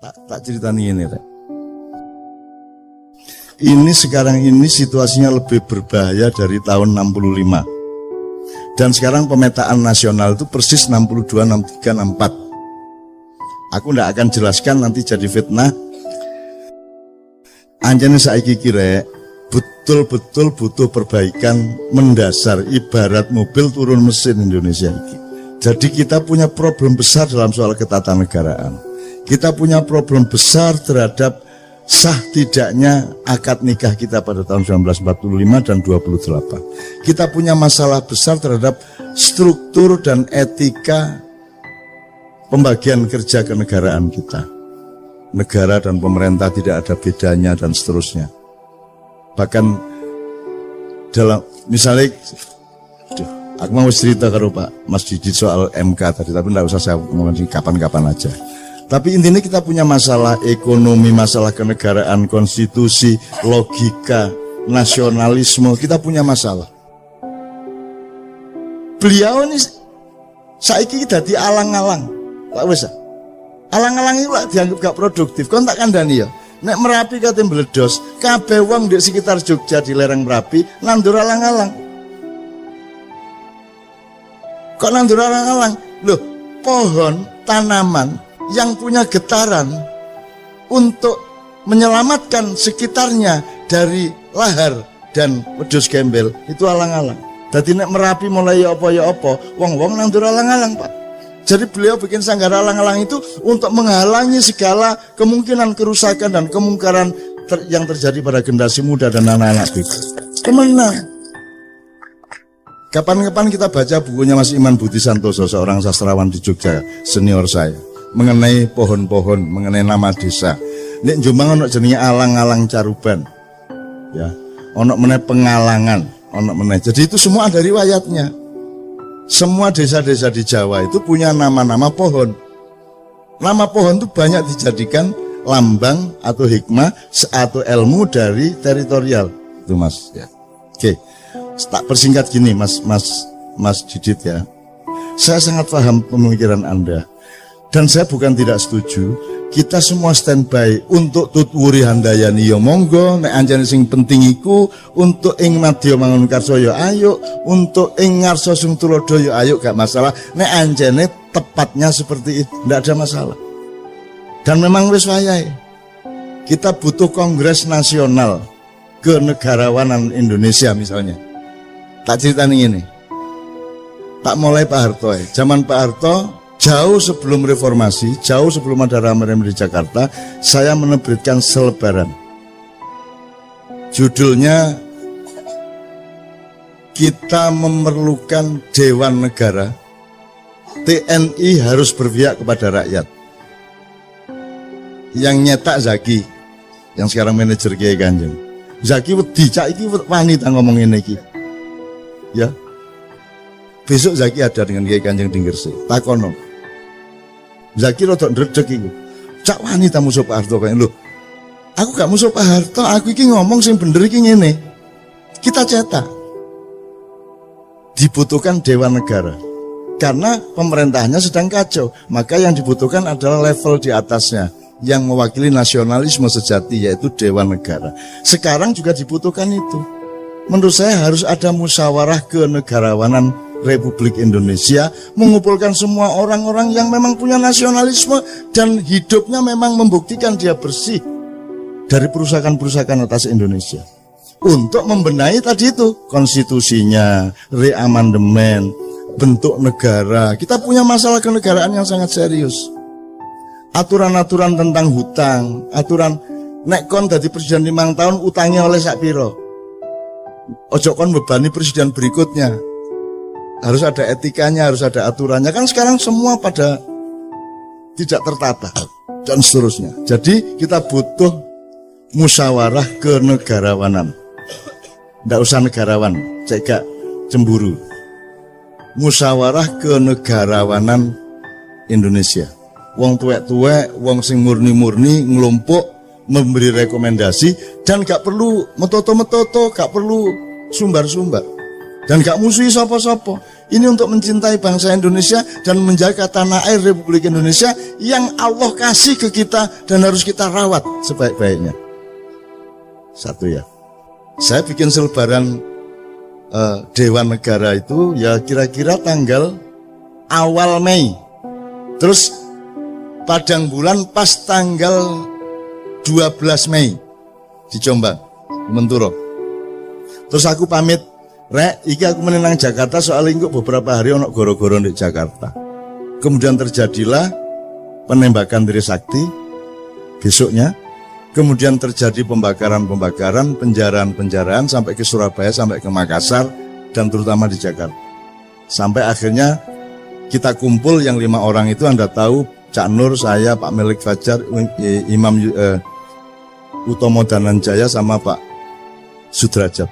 Tak ceritani ini, Rek. Ini sekarang ini situasinya lebih berbahaya dari tahun 65. Dan sekarang pemetaan nasional itu persis 62, 63, 64. Aku tidak akan jelaskan, nanti jadi fitnah. Anjane saiki kira betul-betul butuh perbaikan mendasar, ibarat mobil turun mesin Indonesia ini. Jadi kita punya problem besar dalam soal ketatanegaraan. Kita punya problem besar terhadap sah tidaknya akad nikah kita pada tahun 1945 dan 28. Kita punya masalah besar terhadap struktur dan etika pembagian kerja kenegaraan kita. Negara dan pemerintah tidak ada bedanya dan seterusnya. Bahkan dalam misalnya, aku mau cerita karo Pak Mas Didi soal MK tadi, tapi tidak usah saya ngomongin kapan-kapan aja. Tapi intinya kita punya masalah ekonomi, masalah kenegaraan, konstitusi, logika, nasionalisme, kita punya masalah. Beliau ini saiki dadi alang-alang, Pak wis. Alang-alang itu dianggap gak produktif. Kon tak kandhani ya. Nek Merapi kate mbledos, kabeh wong di sekitar Jogja di lereng Merapi nandur alang-alang. Kok nandur alang-alang? Loh, pohon, tanaman yang punya getaran untuk menyelamatkan sekitarnya dari lahar dan wedhus gembel itu alang-alang. Dadi nek Merapi mulai ya apa, wong-wong nandur alang-alang, Pak. Jadi beliau bikin sanggar alang-alang itu untuk menghalangi segala kemungkinan kerusakan dan kemungkaran yang terjadi pada generasi muda dan anak-anak itu. Kemenang. Kapan-kapan kita baca bukunya Mas Iman Budi Santoso, seorang sastrawan di Jogja, senior saya, mengenai pohon-pohon, mengenai nama desa. Nek Jombang ono jenenge alang-alang Caruban. Ya, ono meneh Pengalangan, ono meneh. Jadi itu semua ada riwayatnya. Semua desa-desa di Jawa itu punya nama-nama pohon. Nama pohon itu banyak dijadikan lambang atau hikmah atau ilmu dari teritorial. Itu Mas ya. Oke. Tak persingkat gini Mas Didit ya. Saya sangat paham pemikiran Anda. Dan saya bukan tidak setuju. Kita semua standby untuk tutwuri handayani ya monggo, nek anjane sing penting iku untuk ing madya Mangunkarsa ya ayo, untuk ing ngarsa sing tulodo ya ayo, gak masalah. Nek anjane tepatnya seperti itu, ndak ada masalah. Dan memang wis wayahe. Kita butuh kongres nasional kenegarawanan Indonesia misalnya. Tak ceritani ini. Tak mulai Pak Harto ya. Zaman Pak Harto jauh sebelum reformasi, jauh sebelum ada rame-rame di Jakarta, saya menerbitkan selebaran. Judulnya, kita memerlukan Dewan Negara, TNI harus berpihak kepada rakyat. Yang nyetak Zaki, yang sekarang manajer Kiai Kanjeng. Zaki wedi, cak iki wanita ngomong ini iki. Ya. Besok Zaki ada dengan Kiai Kanjeng di Gresik. Takono. Zaki rodok ndredeg iku. Cak wanita musuh Pak Harto kaya lho. Aku gak musuh Pak Harto, aku iki ngomong sing bener iki ngene. Kita cetak. Dibutuhkan Dewan Negara. Karena pemerintahnya sedang kacau, maka yang dibutuhkan adalah level di atasnya yang mewakili nasionalisme sejati, yaitu Dewan Negara. Sekarang juga dibutuhkan itu. Menurut saya harus ada musyawarah kenegarawanan Republik Indonesia, mengumpulkan semua orang-orang yang memang punya nasionalisme dan hidupnya memang membuktikan dia bersih dari perusakan-perusakan atas Indonesia, untuk membenahi tadi itu konstitusinya, reamandemen, bentuk negara. Kita punya masalah kenegaraan yang sangat serius. Aturan-aturan tentang hutang, aturan nek kon dadi presiden 5 tahun utangnya oleh sak piro, ojo kon bebani presiden berikutnya. Harus ada etikanya, harus ada aturannya. Kan sekarang semua pada tidak tertata dan seterusnya. Jadi kita butuh musyawarah kenegarawanan. Tidak usah negarawan, cek cemburu. Musyawarah kenegarawanan Indonesia. Wong tuwek-tuwek, wong sing murni-murni ngelompok memberi rekomendasi dan gak perlu metoto-metoto, gak perlu sumbar-sumbar. Dan gak musuhi sapa-sapa. Ini untuk mencintai bangsa Indonesia dan menjaga tanah air Republik Indonesia yang Allah kasih ke kita dan harus kita rawat sebaik-baiknya. Satu ya. Saya bikin selebaran Dewan Negara itu ya kira-kira tanggal awal Mei. Terus padang bulan pas tanggal 12 Mei di Jombang, Menturo. Terus aku pamit, Rek, iki aku menenang Jakarta soalnya kok beberapa hari ono goro-goro di Jakarta. Kemudian terjadilah penembakan Trisakti besoknya. Kemudian terjadi pembakaran-pembakaran, penjaraan-penjaraan sampai ke Surabaya, sampai ke Makassar, dan terutama di Jakarta. Sampai akhirnya kita kumpul yang 5 orang itu, Anda tahu, Cak Nur, saya, Pak Melik Fajar, Imam Utomo Dananjaya, sama Pak Sudrajat.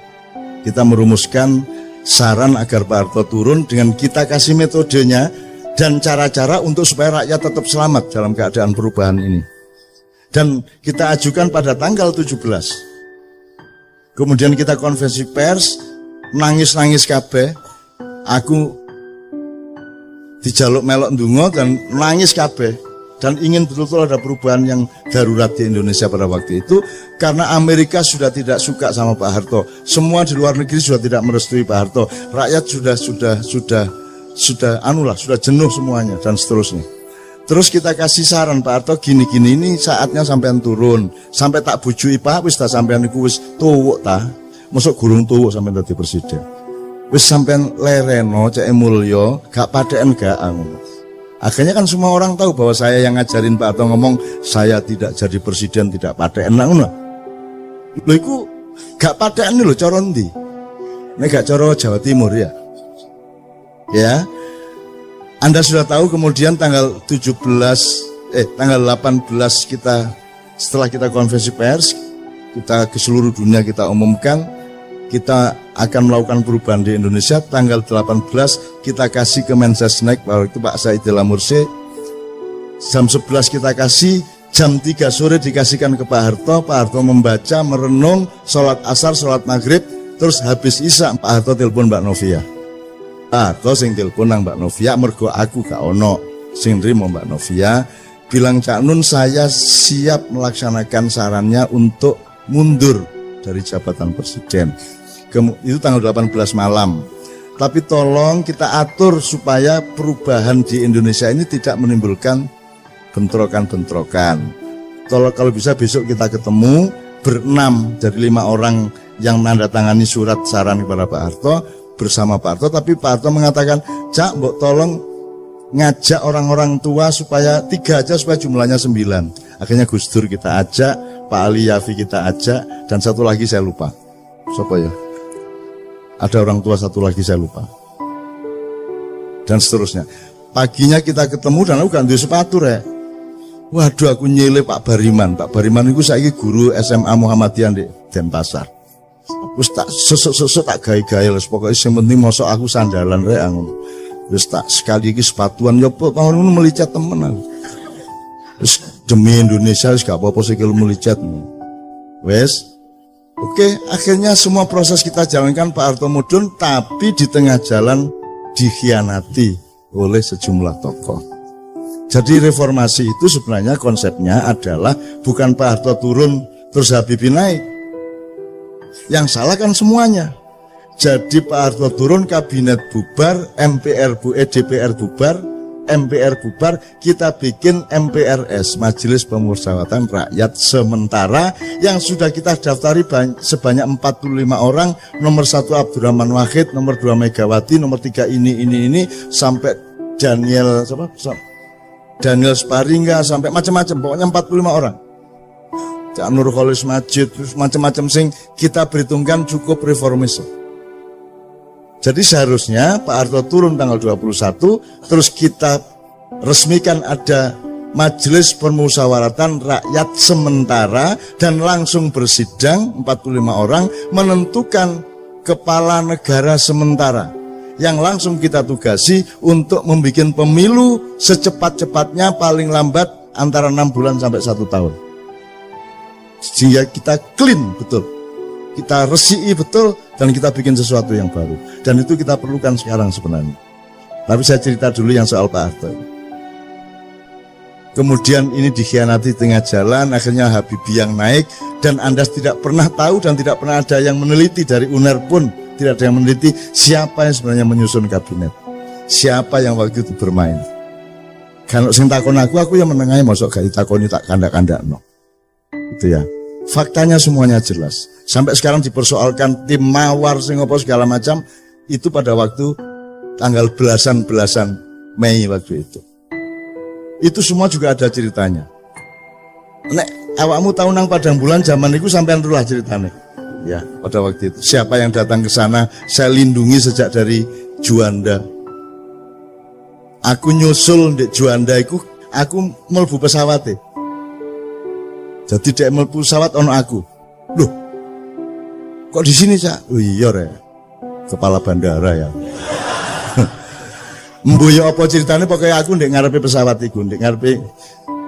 Kita merumuskan saran agar Pak Harto turun dengan kita kasih metodenya dan cara-cara untuk supaya rakyat tetap selamat dalam keadaan perubahan ini. Dan kita ajukan pada tanggal 17. Kemudian kita konferensi pers, nangis-nangis kabeh. Aku dijaluk melok ndonga dan nangis kabeh. Dan ingin betul-betul ada perubahan yang darurat di Indonesia pada waktu itu. Karena Amerika sudah tidak suka sama Pak Harto. Semua di luar negeri sudah tidak merestui Pak Harto. Rakyat sudah jenuh semuanya dan seterusnya. Terus kita kasih saran Pak Harto, gini-gini ini saatnya sampean turun. Sampai tak bujui Pak, wis ta sampean iku wis tuwuk ta. Mosok gurung tuwuk sampean dadi presiden. Wis sampean lereno cek mulya, gak padeken gak ngono. Akhirnya kan semua orang tahu bahwa saya yang ngajarin Pak Harto ngomong saya tidak jadi presiden, tidak padeken ngono. Lho iku gak padeken lho cara ndi? Nek gak cara Jawa Timur ya. Ya. Anda sudah tahu kemudian tanggal 18 kita setelah kita konferensi pers, kita ke seluruh dunia kita umumkan kita akan melakukan perubahan di Indonesia. Tanggal 18 kita kasih ke Mensesnek, waktu itu Pak Saidillah Mursi. Jam 11 kita kasih, jam 3 sore dikasihkan ke Pak Harto. Pak Harto membaca, merenung, sholat asar, sholat maghrib. Terus habis isya Pak Harto telepon Mbak Novia. Pak Harto sing telepon nang Mbak Novia, mergo aku gak ono sing nrimo Mbak Novia. Bilang Cak Nun, saya siap melaksanakan sarannya untuk mundur dari jabatan presiden. Itu tanggal 18 malam. Tapi tolong kita atur supaya perubahan di Indonesia ini tidak menimbulkan bentrokan-bentrokan. Tolong kalau bisa besok kita ketemu berenam dari 5 orang yang menandatangani surat saran kepada Pak Harto bersama Pak Harto. Tapi Pak Harto mengatakan, Cak, mbok tolong ngajak orang-orang tua supaya 3 aja supaya jumlahnya 9. Akhirnya Gus Dur kita ajak, Pak Ali Yafi kita ajak, dan satu lagi saya lupa. Siapa ya? Ada orang tua satu lagi saya lupa. Dan seterusnya. Paginya kita ketemu dan aku ganti sepatu Rek. Waduh, aku nyele Pak Bariman. Pak Bariman itu saiki guru SMA Muhammadiyah di Denpasar. Terus tak sesuk tak gawe-gawe, pokoknya yang penting mosok aku sandalan Rek. Terus tak sekali lagi sepatuan ya tahun ini melicat temen. Terus demi Indonesia gak apa-apa sih kalau melicat. Wes. Oke, akhirnya semua proses kita jalankan Pak Harto mudun, tapi di tengah jalan dikhianati oleh sejumlah tokoh. Jadi reformasi itu sebenarnya konsepnya adalah bukan Pak Harto turun terus Habibie naik. Yang salah kan semuanya. Jadi Pak Harto turun, kabinet bubar, DPR bubar, MPR bubar, kita bikin MPRS, Majelis Pemusyawaratan Rakyat Sementara, yang sudah kita daftari sebanyak 45 orang, nomor 1 Abdurrahman Wahid, nomor 2 Megawati, nomor 3 ini, sampai Daniel Sparingga, sampai macam-macam, pokoknya 45 orang. Cak Nur Kholis Majid, macam-macam sing kita perhitungkan cukup reformis. Jadi seharusnya Pak Harto turun tanggal 21, terus kita resmikan ada Majelis Permusyawaratan Rakyat Sementara dan langsung bersidang 45 orang menentukan kepala negara sementara yang langsung kita tugasi untuk membuat pemilu secepat-cepatnya, paling lambat antara 6 bulan sampai 1 tahun. Sehingga kita clean betul. Kita resiki betul dan kita bikin sesuatu yang baru. Dan itu kita perlukan sekarang sebenarnya. Tapi saya cerita dulu yang soal Pak Harto. Kemudian ini dikhianati tengah jalan, akhirnya Habibie yang naik, dan Anda tidak pernah tahu dan tidak pernah ada yang meneliti, dari UNER pun tidak ada yang meneliti siapa yang sebenarnya menyusun kabinet, siapa yang waktu itu bermain. Kalau sing takon aku yang menengahi, masuk gak ditakoni tak kandak-kandak no. Itu ya. Faktanya semuanya jelas. Sampai sekarang dipersoalkan tim mawar sing apa segala macam, itu pada waktu tanggal belasan Mei waktu itu. Itu semua juga ada ceritanya. Nek awakmu tahu nang Padang Bulan zaman itu sampean rulah ceritanya. Ya, pada waktu itu siapa yang datang ke sana, saya lindungi sejak dari Juanda. Aku nyusul di Juanda iku, aku mlebu pesawat. Jadi dek mlebu pesawat ono aku. Loh. Kok di sini, Cak? Oh iya re. Kepala bandara ya. Mbuya apa ceritanya, pokoknya aku ndek ngarepe pesawat iku, ndek ngarepe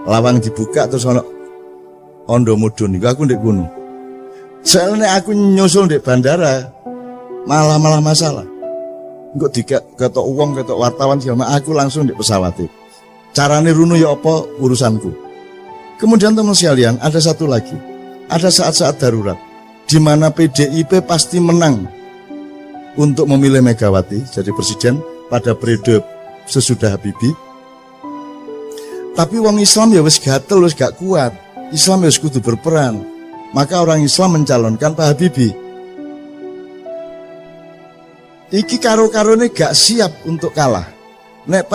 lawang dibuka terus ono ondo mudun iku, aku ndek kono. Soalnya aku nyusul ndek bandara malah masalah. Engko diketok uang, ketok wartawan segala, aku langsung ndek pesawat itu. Carane runu ya apa urusanku. Kemudian teman sekalian, ada satu lagi. Ada saat-saat darurat di mana PDIP pasti menang untuk memilih Megawati jadi presiden pada periode sesudah Habibie. Tapi wong Islam ya wis gatel, wis gak kuat. Islam ya wis kudu berperan. Maka orang Islam mencalonkan Pak Habibie. Iki karo-karone gak siap untuk kalah. Nek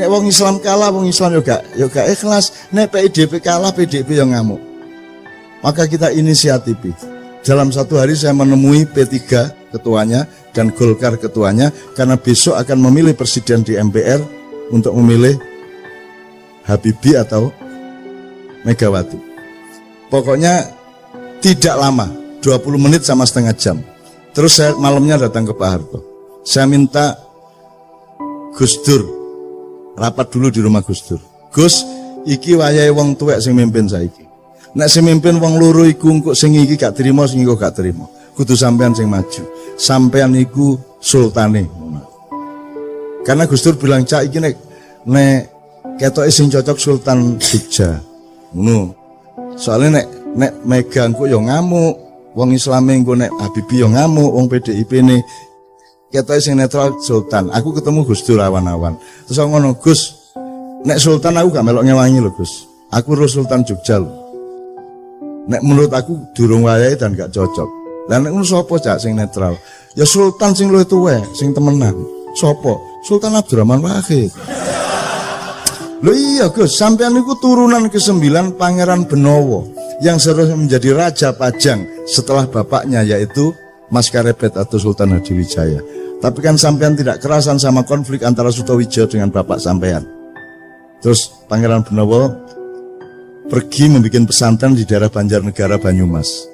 wong Islam kalah, wong Islam yo gak ikhlas. Nek PDIP kalah, PDIP yo ngamuk. Maka kita inisiatif. Dalam satu hari saya menemui P3 ketuanya dan Golkar ketuanya, karena besok akan memilih presiden di MPR untuk memilih Habibie atau Megawati. Pokoknya tidak lama, 20 menit sama setengah jam. Terus saya malamnya datang ke Pak Harto. Saya minta Gus Dur rapat dulu di rumah Gus Dur. Gus, iki wayahe wong tuwek sing mimpin saiki. Nek sing mimpin wong loro iku engko sing iki gak trimo, sing iku gak trimo. Kudu sampean sing maju. Sampean iku sultane. Karena Gus Dur bilang, "Cak iki nek ketoke sing cocok Sultan Jogja." Ngono. Soalnya nek Mega engko yo ngamuk, wong Islame engko nek Habibie yo ngamuk, wong PDIP ne ketoke sing netral Sultan. Aku ketemu Gus Dur awan-awan. Terus aku ngono, "Gus, nek Sultan aku gak melok ngewangi lho, Gus. Aku ro Sultan Jogja lho. Nek menurut aku durung wayahe dan gak cocok. Lah nek ngono sapa Cak sing netral? Ya Sultan sing luwih tuwek, sing temenan. Sapa? Sultan Abdurrahman Wahid." Lho iya Gus, sampean niku turunan ke-9 Pangeran Benowo yang seharusnya menjadi Raja Pajang setelah bapaknya, yaitu Mas Karebet atau Sultan Hadiwijaya. Tapi kan sampean tidak kerasan sama konflik antara Sutowijoyo dengan bapak sampean. Terus Pangeran Benowo pergi membuat pesantren di daerah Banjarnegara Banyumas.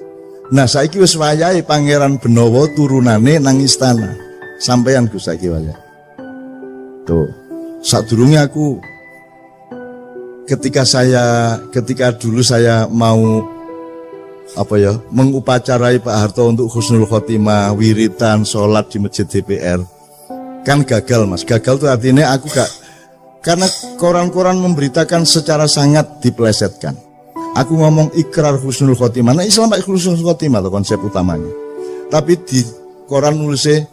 Nah, saiki wis wayahe Pangeran Benowo turunane nang istana. Sampeyan Gus saiki wayahe. Tuh, sadurunge aku ketika dulu saya mau mengupacarai Pak Harto untuk husnul khotimah, wiritan, sholat di masjid DPR, kan gagal Mas. Gagal tuh artinya aku gak, karena koran-koran memberitakan secara sangat dipelesetkan. Aku ngomong ikrar husnul khotimah. Nah Islam pakai husnul khotimah tuh konsep utamanya. Tapi di koran nulisnya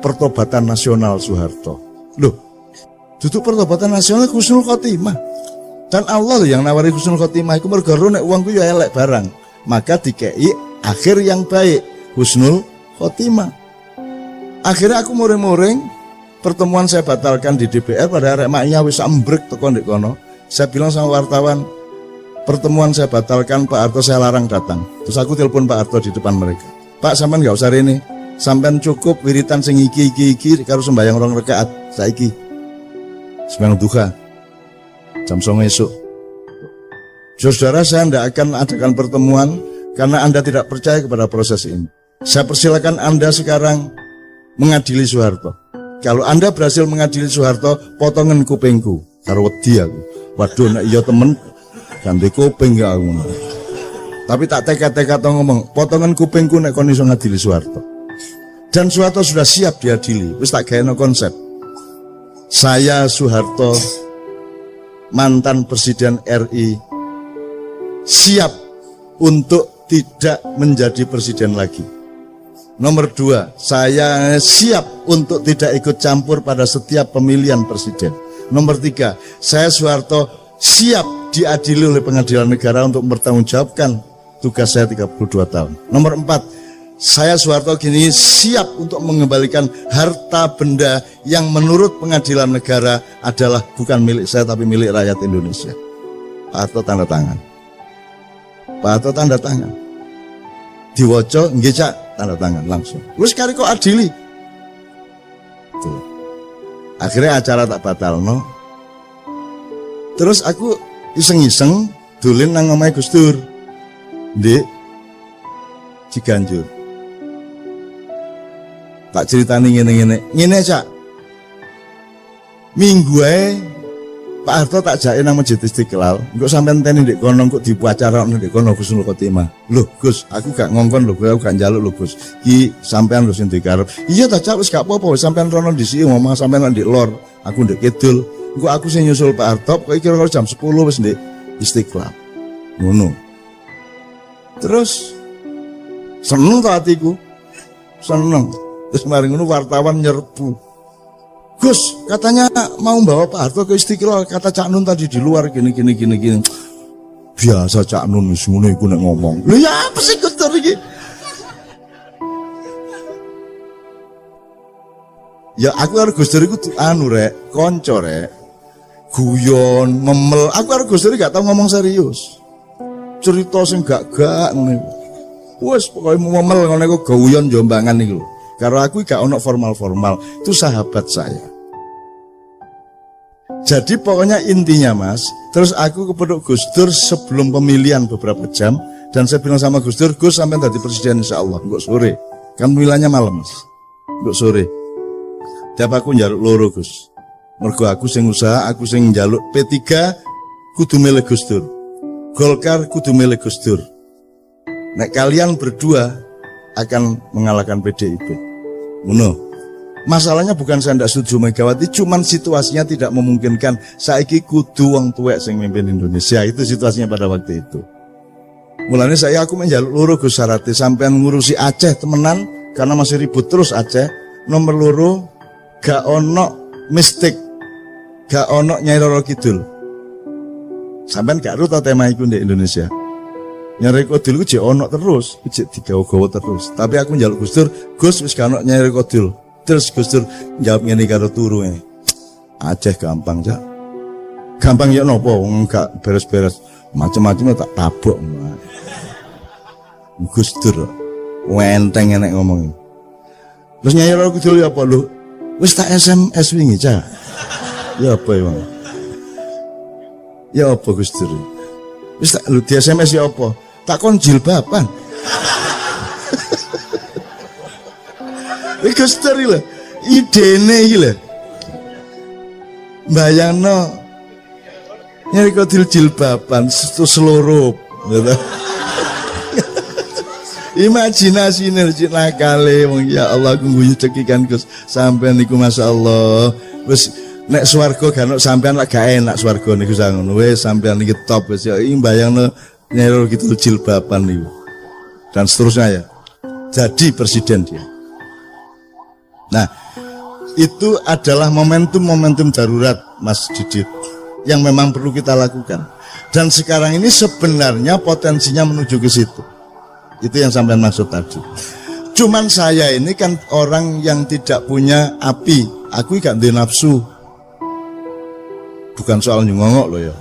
pertobatan nasional Soeharto. Loh, duduk pertobatan nasional husnul khotimah. Dan Allah loh yang nawari husnul khotimah. Iku mergo nek uangku ya elek barang. Maka dikei akhir yang baik, husnul khotimah. Akhirnya aku muring-muring, pertemuan saya batalkan di DPR pada arek maknya wis ambrek teko ndek kono. Saya bilang sama wartawan, pertemuan saya batalkan, Pak Harto saya larang datang. Terus aku telepon Pak Harto di depan mereka. Pak, sampean enggak usah rene. Sampean cukup wiritan sing iki karo sembahyang 2 rakaat saiki. Sembahyang duha. Jam 09.00 esuk. Saudara, saya tidak akan adakan pertemuan karena Anda tidak percaya kepada proses ini. Saya persilakan Anda sekarang mengadili Soeharto. Kalau Anda berhasil mengadili Soeharto, potongan kupingku karo wedi aku. Waduh, nek iya temen ganti kuping ya aku. Tapi tak teka-teka to ngomong, potongan kupingku nek kon iso ngadili Soeharto. Dan Soeharto sudah siap diadili, wis tak gaeno konsep. Saya Soeharto, mantan Presiden RI, siap untuk tidak menjadi presiden lagi. Nomor 2, saya siap untuk tidak ikut campur pada setiap pemilihan presiden. Nomor 3, saya Soeharto siap diadili oleh pengadilan negara untuk mempertanggungjawabkan tugas saya 32 tahun. Nomor 4, saya Soeharto kini siap untuk mengembalikan harta benda yang menurut pengadilan negara adalah bukan milik saya tapi milik rakyat Indonesia. Pak Harto tanda tangan. Pak Harto tanda tangan. Diwoco nggih Cak, tanda tangan langsung. Wis kari kok adili. Tuh. Akhirnya acara tak batalno. Terus aku iseng-iseng dolen nang omahe Gus Dur. Ndek Ciganjur. Tak ceritani ngene Cak. Minggu ae Pak Harto tak jake nang Masjid Istiqlal, engko sampean teni ndek kono kok dipuacarakno ndek kono Gus Nur Khotimah. Loh Gus, aku gak ngongkon lho, aku gak njaluk lho Gus. Ki sampean lho sing dikarep. Iya ta Cak, wis gak apa-apa, sampean rono dhisiki ngomong sampean ndek lor, aku ndek kidul. Engko aku sing nyusul Pak Harto, kok kira-kira jam 10 wis ndek Istiqlal. Ngono. Terus seneng to atiku. Seneng. Terus mari ngono wartawan nyerbu. Gus, katanya mau bawa Pak Harto ke Istiqlal, kata Cak Nun tadi di luar gini. Biasa Cak Nun wis ngono iku nek ngomong. Lho ya apa sih Gus Dur iki? Ya aku karo Gus Dur iku anu rek, kanca rek. Guyon, memel. Aku karo Gus Dur gak tau ngomong serius. Cerita sing gak ngene. Wes pokoke memel ngono iku guyon jombangan iku. Karo aku gak ono formal-formal, itu sahabat saya. Jadi pokoknya intinya Mas, terus aku kepeduk Gus Dur sebelum pemilihan beberapa jam, dan saya bilang sama Gus Dur, Gus sampai tadi presiden insya Allah, kok sore, kan pemilihannya malam Mas, kok sore. Tiap aku njaluk loro Gus, mergo aku sing usaha, aku sing njaluk P3 kudu milih Gus Dur, Golkar kudu milih Gus Dur. Nek kalian berdua akan mengalahkan PDIP. Ngono. Masalahnya bukan saya tidak setuju Megawati, cuman situasinya tidak memungkinkan. Saiki kudu wong tuwek sing mimpin Indonesia, itu situasinya pada waktu itu. Mulanya aku menjaluk loro Gus Sarati sampean ngurusi Aceh temenan karena masih ribut terus Aceh. Nomor loro gak ono mistik, gak ono Nyai Roro Kidul. Sampean gak ruta tema iku di Indonesia. Nyai Kodil ku jek ono terus, jek digawa-gawa terus. Tapi aku njaluk Gus Dur, Gus wis gak ono Nyai Kodil. Terus Gus Dur jawab ngene karo turu ngene. Aceh gampang, Cak. Gampang ya napa wong gak beres-beres. Macam-macam tak tabok. Gus Dur enteng enek ngomong. Terus Nyai Kodil ya apa lho? Wis tak SMS wingi, Cak. Ya apa ya, Bang? Ya apa Gus Dur? Wis tak lu di SMS ya apa? Tak kon jilbaban. Gus Dur iki lho, idene iki lho. Bayangno Nyai Kodil jilbaban seluruh gitu. Imajinasine cek nakale wong ya Allah aku guyu cekikan Gus sampean niku masyaallah. Wis nek swarga gak ono sampean lak gak enak swarga niku ngono. Wis sampean iki top wis ya bayangno Nyai gitu jilbaban niku. Dan seterusnya ya. Jadi presiden dia. Nah, itu adalah momentum-momentum darurat Mas Didit yang memang perlu kita lakukan. Dan sekarang ini sebenarnya potensinya menuju ke situ. Itu yang sampean maksud tadi. Cuman saya ini kan orang yang tidak punya api. Aku gak duwe nafsu. Bukan soal nyongok loh ya.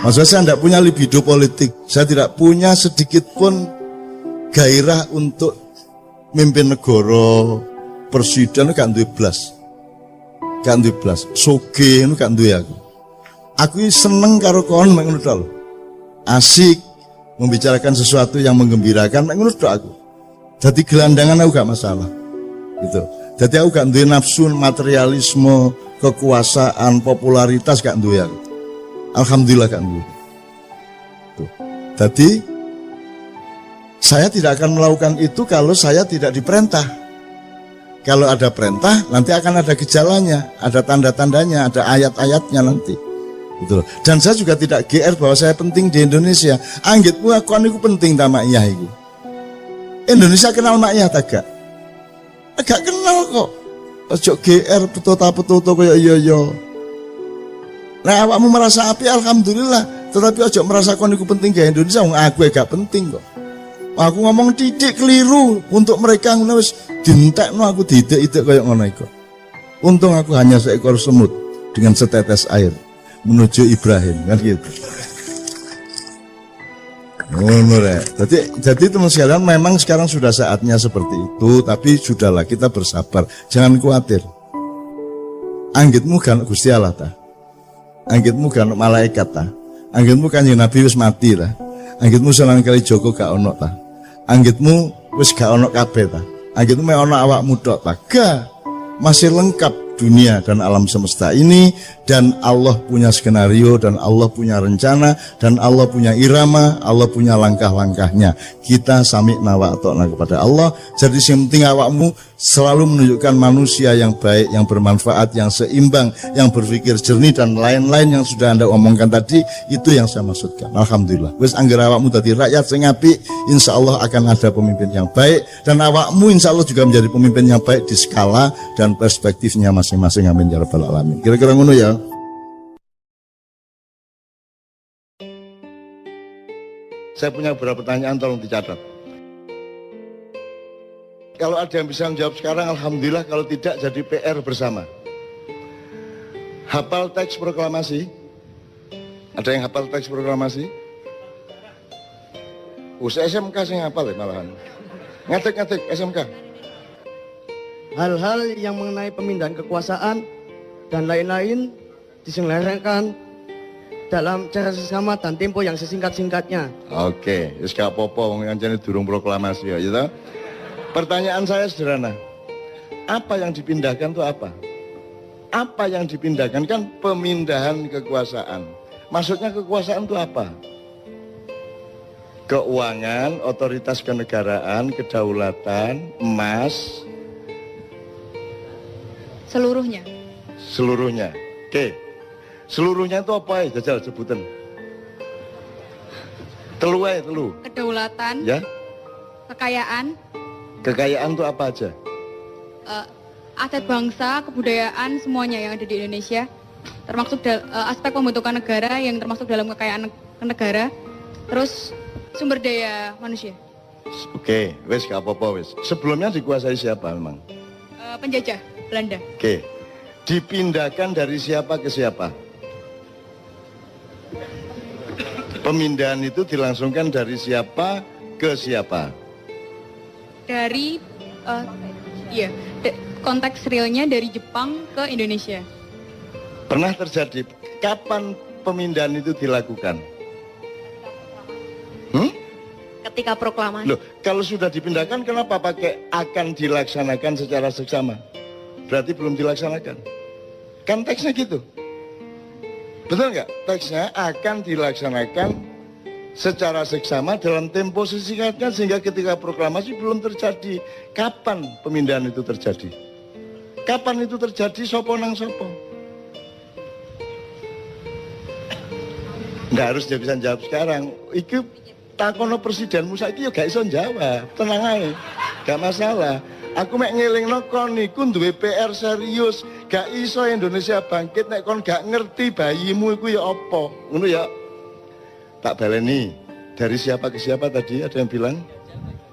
Maksudnya saya tidak punya libido politik. Saya tidak punya sedikit pun gairah untuk mimpin negara, presiden gak duwe blas. Gak duwe blas. Soge gak duwe aku. Aku seneng karo kon mek ngono tok. Asik membicarakan sesuatu yang menggembirakan mek ngono tok aku. Jadi gelandangan aku gak masalah. Gitu. Jadi aku gak duwe nafsu materialisme, kekuasaan, popularitas gak duwe aku. Alhamdulillah gak duwe. Tuh. Jadi saya tidak akan melakukan itu kalau saya tidak diperintah. Kalau ada perintah, nanti akan ada gejalanya, ada tanda-tandanya, ada ayat-ayatnya nanti. Gitu loh. Dan saya juga tidak GR bahwa saya penting di Indonesia. Anggitmu aku niku penting ta mak iyah iku. Indonesia kenal mak iyah ta gak? Gak kenal kok. Ojo GR petuta-petuta kaya iya. Nah awakmu merasa api alhamdulillah, tetapi ojo merasa kon niku penting di Indonesia, wong aku gak penting kok. Aku ngomong titik keliru untuk mereka ngono wis dientekno aku didik-idik kaya ngono iku. Untung aku hanya seekor semut dengan setetes air menuju Ibrahim kan gitu. Ngono rek. Jadi teman sekalian memang sekarang sudah saatnya seperti itu, tapi sudahlah kita bersabar, jangan khawatir. Anggitmu kan Gusti Allah ta. Anggitmu kan malaikat ta. Anggitmu kan Nabi wis mati ta. Anggitmu Sunan Kalijaga gak ono ta. Anggitmu wis gak ono kabeh ta. Anggitmu mek ono awakmu tok ta. Gak. Masih lengkap dunia dan alam semesta ini, dan Allah punya skenario, dan Allah punya rencana, dan Allah punya irama, Allah punya langkah-langkahnya. Kita sami'na wa ata'na kepada Allah. Jadi yang penting awakmu selalu menunjukkan manusia yang baik, yang bermanfaat, yang seimbang, yang berpikir jernih, dan lain-lain yang sudah Anda omongkan tadi. Itu yang saya maksudkan. Alhamdulillah. Wis angger awakmu tadi rakyat sing apik, insya Allah akan ada pemimpin yang baik, dan awakmu insya Allah juga menjadi pemimpin yang baik di skala dan perspektifnya masing-masing. Amin ya rabbal alamin. Kira-kira ngono ya. Saya punya beberapa pertanyaan, tolong dicatat. Kalau ada yang bisa menjawab sekarang, alhamdulillah. Kalau tidak, jadi PR bersama. Hafal teks proklamasi? Ada yang hafal teks proklamasi? Saya SMK sih hafal ya malahan. Ngetik SMK. Hal-hal yang mengenai pemindahan kekuasaan dan lain-lain diselenggarakan dalam cara sesama dan tempo yang sesingkat-singkatnya. Oke, wis gak apa-apa wong kancane durung proklamasi ya, gitu. Pertanyaan saya sederhana. Apa yang dipindahkan itu apa? Apa yang dipindahkan kan pemindahan kekuasaan. Maksudnya kekuasaan itu apa? Keuangan, otoritas kenegaraan, kedaulatan, emas, seluruhnya. Oke. Seluruhnya itu apa ya? Jajal sebutan. Telu. Kedaulatan. Ya. Kekayaan. Kekayaan itu apa aja? Aset bangsa, kebudayaan, semuanya yang ada di Indonesia. Termasuk aspek pembentukan negara yang termasuk dalam kekayaan negara. Terus sumber daya manusia. Oke, wes gak apa-apa wes. Sebelumnya dikuasai siapa memang? Penjajah Belanda. Oke. Dipindahkan dari siapa ke siapa? Pemindahan itu dilangsungkan dari siapa ke siapa? Dari konteks realnya dari Jepang ke Indonesia. Pernah terjadi. Kapan pemindahan itu dilakukan? Ketika proklamasi. Loh, kalau sudah dipindahkan kenapa pakai akan dilaksanakan secara seksama? Berarti belum dilaksanakan. Kan teksnya gitu. Betul nggak? Teksnya akan dilaksanakan secara seksama dalam tempo sesingkatnya sehingga ketika proklamasi belum terjadi. Kapan pemindahan itu terjadi? Kapan itu terjadi? Sopo nang sopo? Nggak harus dia bisa jawab sekarang. Itu takono presidenmu saiki yo gak iso jawab. Tenang aja. Gak masalah. Aku mek ngelingno kon niku duwe PR serius. Gak iso Indonesia bangkit nek kon gak ngerti bayimu iku ya apa. Ngono ya. Tak baleni. Dari siapa ke siapa tadi? Ada yang bilang?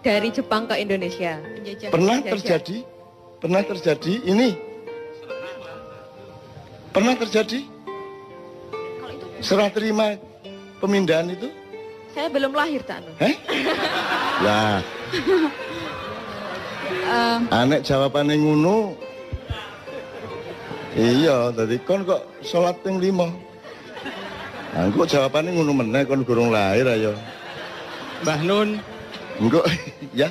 Dari Jepang ke Indonesia. Pernah terjadi? Pernah terjadi ini? Pernah terjadi? Serah terima pemindahan itu? Saya belum lahir, Cak Nur. Lah. Anek jawabannya ngono. Iya, tadi kon kok sholat ping 5. Kok jawabannya ngono meneh kon durung lahir ayo. Mbah Nun. Engko ya.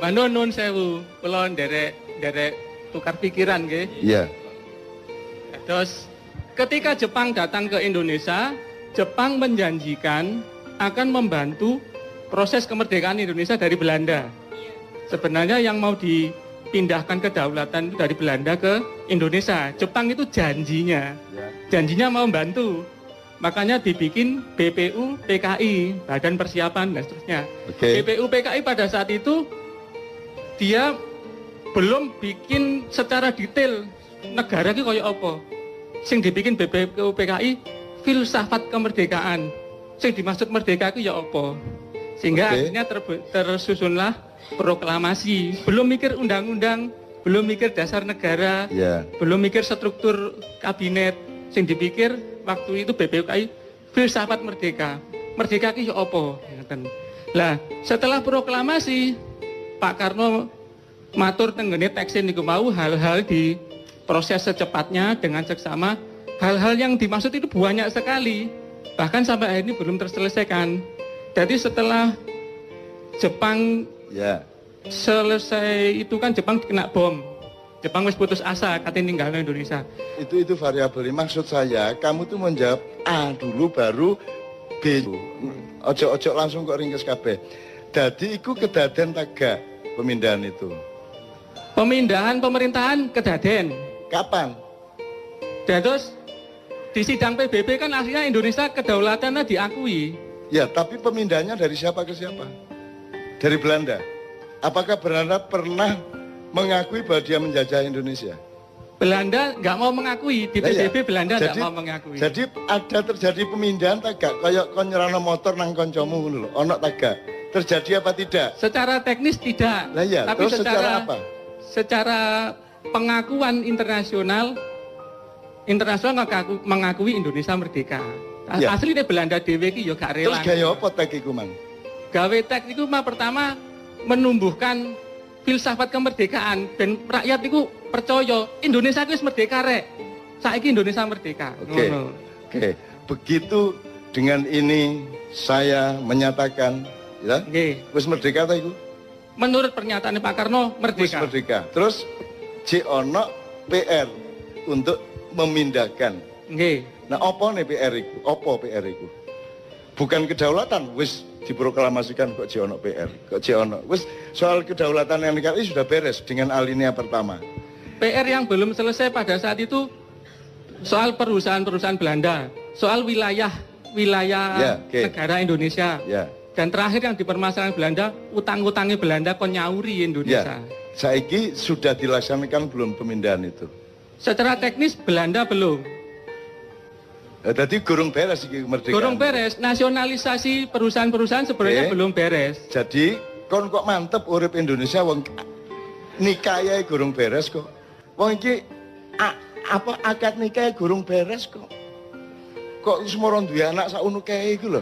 Mbah Nun nun sewu. Kula nderek tukar pikiran nggih. Iya. Terus ketika Jepang datang ke Indonesia, Jepang menjanjikan akan membantu proses kemerdekaan Indonesia dari Belanda. Sebenarnya yang mau memindahkan kedaulatan itu dari Belanda ke Indonesia. Jepang itu janjinya mau membantu. Makanya dibikin BPU PKI, Badan Persiapan dan seterusnya. BPU PKI pada saat itu dia belum bikin secara detail negara ki koyo apa. Sing dibikin BPU PKI filsafat kemerdekaan. Sing dimaksud merdeka itu ya apa. Sehingga akhirnya tersusunlah proklamasi. Belum mikir undang-undang, belum mikir dasar negara, belum mikir struktur kabinet. Sing dipikir waktu itu BPU PKI filsafat merdeka. Merdeka itu ya apa. Lah, setelah proklamasi Pak Karno matur tenggene teksin niku mau hal-hal di proses secepatnya dengan seksama. Hal-hal yang dimaksud itu banyak sekali, bahkan sampai hari ini belum terselesaikan. Jadi setelah Jepang selesai itu kan Jepang kena bom, Jepang wis putus asa katanya tinggal di Indonesia. Itu variabel. Maksud saya kamu tuh menjawab A dulu baru B. Ojo langsung kok ringkes kabeh. Jadi itu kedaden taga pemindahan itu. Pemindahan pemerintahan kedaden. Kapan? Dan terus di sidang PBB kan akhirnya Indonesia kedaulatannya diakui. Ya, tapi pemindahannya dari siapa ke siapa? Dari Belanda. Apakah Belanda pernah mengakui bahwa dia menjajah Indonesia? Belanda nggak mau mengakui, di PBB Belanda nggak mau mengakui. Jadi ada terjadi pemindahan tagak, kayak kon nyerano motor nang koncomu ngono lho, ono tagak. Terjadi apa tidak? Secara teknis tidak. Lah iya, tapi terus secara apa? Secara pengakuan internasional mengakui Indonesia merdeka. Ya. Asli Belanda dhewe iki ya gak rela. Terus gaya apa tek iku, Man? Gawe tek iku pertama menumbuhkan filsafat kemerdekaan dan rakyat itu percaya Indonesia wis merdeka rek. Saiki Indonesia merdeka. Oke. Begitu dengan ini saya menyatakan ya. Wis merdeka ta iku? Menurut pernyataan Pak Karno merdeka. Wis merdeka. Terus ono PR untuk memindahkan. Nggih. Nah, apa nih PR iku? Apa PR iku? Bukan kedaulatan, wis diproklamasikan kok ono PR, kok ono. Wis soal kedaulatan NKRI sudah beres dengan alinea pertama. PR yang belum selesai pada saat itu soal perusahaan-perusahaan Belanda, soal wilayah negara Indonesia. Dan terakhir yang dipermasalahkan Belanda, utang-utangnya Belanda kon nyauri Indonesia. Saiki sudah dilaksanakan belum pemindahan itu? Secara teknis Belanda belum. Jadi gurung beres iki kemerdekaan. Gurung beres, nasionalisasi perusahaan-perusahaan sebenarnya belum beres. Jadi kon kok mantep urip Indonesia wong nikahe gurung beres kok. Wong iki apa akad nikah gurung beres kok. Kok semua duwe anak sauno kae iku lho.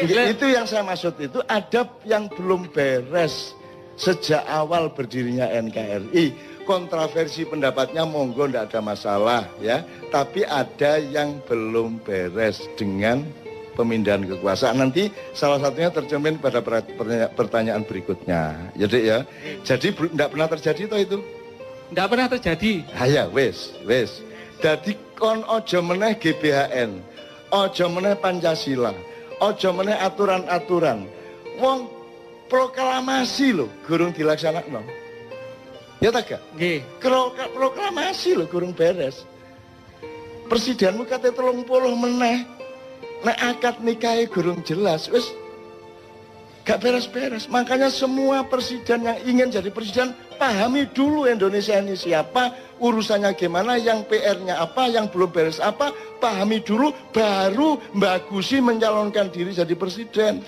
Itu yang saya maksud, itu ada yang belum beres sejak awal berdirinya NKRI. Kontroversi pendapatnya monggo ndak ada masalah ya, tapi ada yang belum beres dengan pemindahan kekuasaan. Nanti salah satunya tercermin pada pertanyaan berikutnya. Jadi ya, jadi ndak pernah terjadi toh itu? Ndak pernah terjadi. Ya wes. Jadi kon ojo meneh GBHN, ojo meneh Pancasila, ojo meneh aturan-aturan. Wong proklamasi loh, gurung dilaksanakno. Ya tak gak? Nggih. Proklamasi loh gurung beres. Presidenmu katanya 30 meneh. Nek akad nikahe gurung jelas, wis gak beres-beres. Makanya semua presiden yang ingin jadi presiden pahami dulu Indonesia ini siapa, urusannya gimana, yang PR-nya apa, yang belum beres apa, pahami dulu, baru bagusi mencalonkan diri jadi presiden.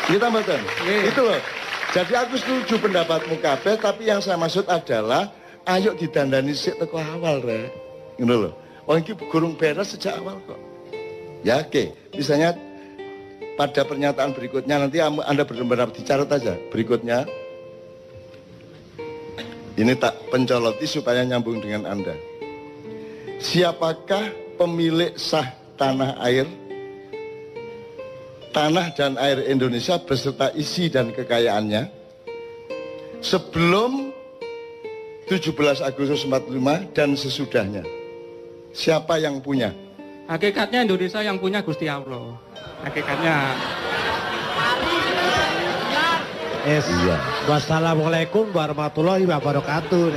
Kita betul. Itu loh. Jadi aku setuju pendapatmu kabeh, tapi yang saya maksud adalah ayo didandani sik teko awal rek. Ngono lho. Wong iki gurung beres sejak awal kok. Ya oke. Misalnya pada pernyataan berikutnya nanti Anda benar-benar dicatat aja berikutnya. Ini tak pencoloti supaya nyambung dengan Anda. Siapakah pemilik sah tanah air? Tanah dan air Indonesia beserta isi dan kekayaannya sebelum 17 Agustus 45 dan sesudahnya. Siapa yang punya? Hakikatnya Indonesia yang punya Gusti Allah. Hakikatnya. Iya. Wassalamualaikum warahmatullahi wabarakatuh.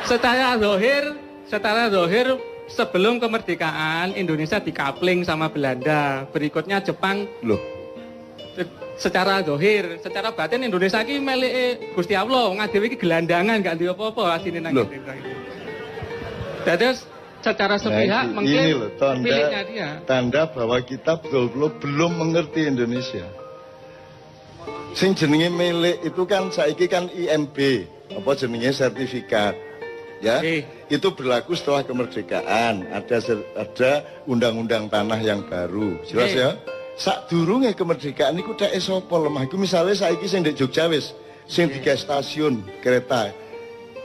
Secara zahir sebelum kemerdekaan Indonesia dikapling sama Belanda, berikutnya Jepang. Loh, Secara zahir, secara batin Indonesia ki melike Gusti Allah, ngadewe iki gelandangan gak duwe apa-apa asine nang Loh. kene. Jadi secara sepihak ini mengklaim loh miliknya dia. tanda bahwa kita betul-betul belum mengerti Indonesia. Sing jenenge milik itu kan saiki kan IMB, apa jenenge sertifikat. Ya, itu berlaku setelah kemerdekaan. Ada undang-undang tanah yang baru. Jelas ya? Sadurunge kemerdekaan niku dhek sapa lemah. Iku misale saiki sing ndek Jogja wis sing digawe stasiun kereta.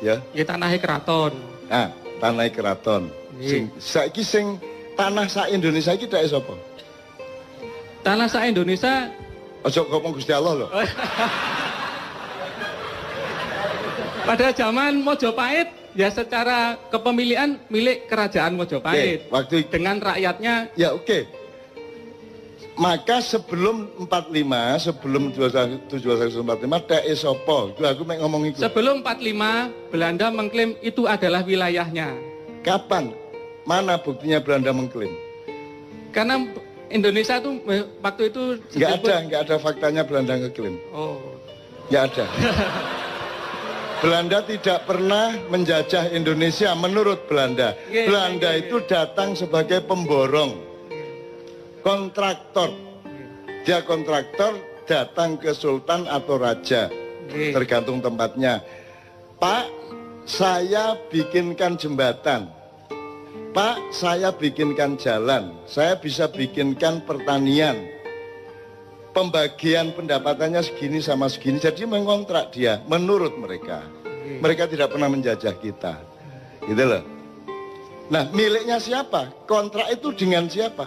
Ya. Ya tanahnya keraton. Nah, tanah keraton. Saiki sing tanah sak Indonesia iki dhek sapa? Tanah sak Indonesia. Ojo ngomong Gusti Allah loh. Pada zaman Mojopahit ya secara kepemilikan milik kerajaan Mojopahit. Waktu dengan rakyatnya. Ya oke. Maka sebelum 45, sebelum 1745 dhek sapa? Aku mek ngomong iku. Sebelum 45 Belanda mengklaim itu adalah wilayahnya. Kapan? Mana buktinya Belanda mengklaim? Karena Indonesia itu waktu itu Nggak ada faktanya Belanda ngeklaim. Oh. Nggak ada. Belanda tidak pernah menjajah Indonesia menurut Belanda. Belanda itu datang sebagai pemborong. Kontraktor. Dia kontraktor datang ke sultan atau raja. Tergantung tempatnya. Pak, saya bikinkan jembatan. Pak, saya bikinkan jalan. Saya bisa bikinkan pertanian. Pembagian pendapatannya segini sama segini. Jadi mengontrak dia menurut mereka. Mereka tidak pernah menjajah kita. Gitu loh. Nah, miliknya siapa? Kontrak itu dengan siapa?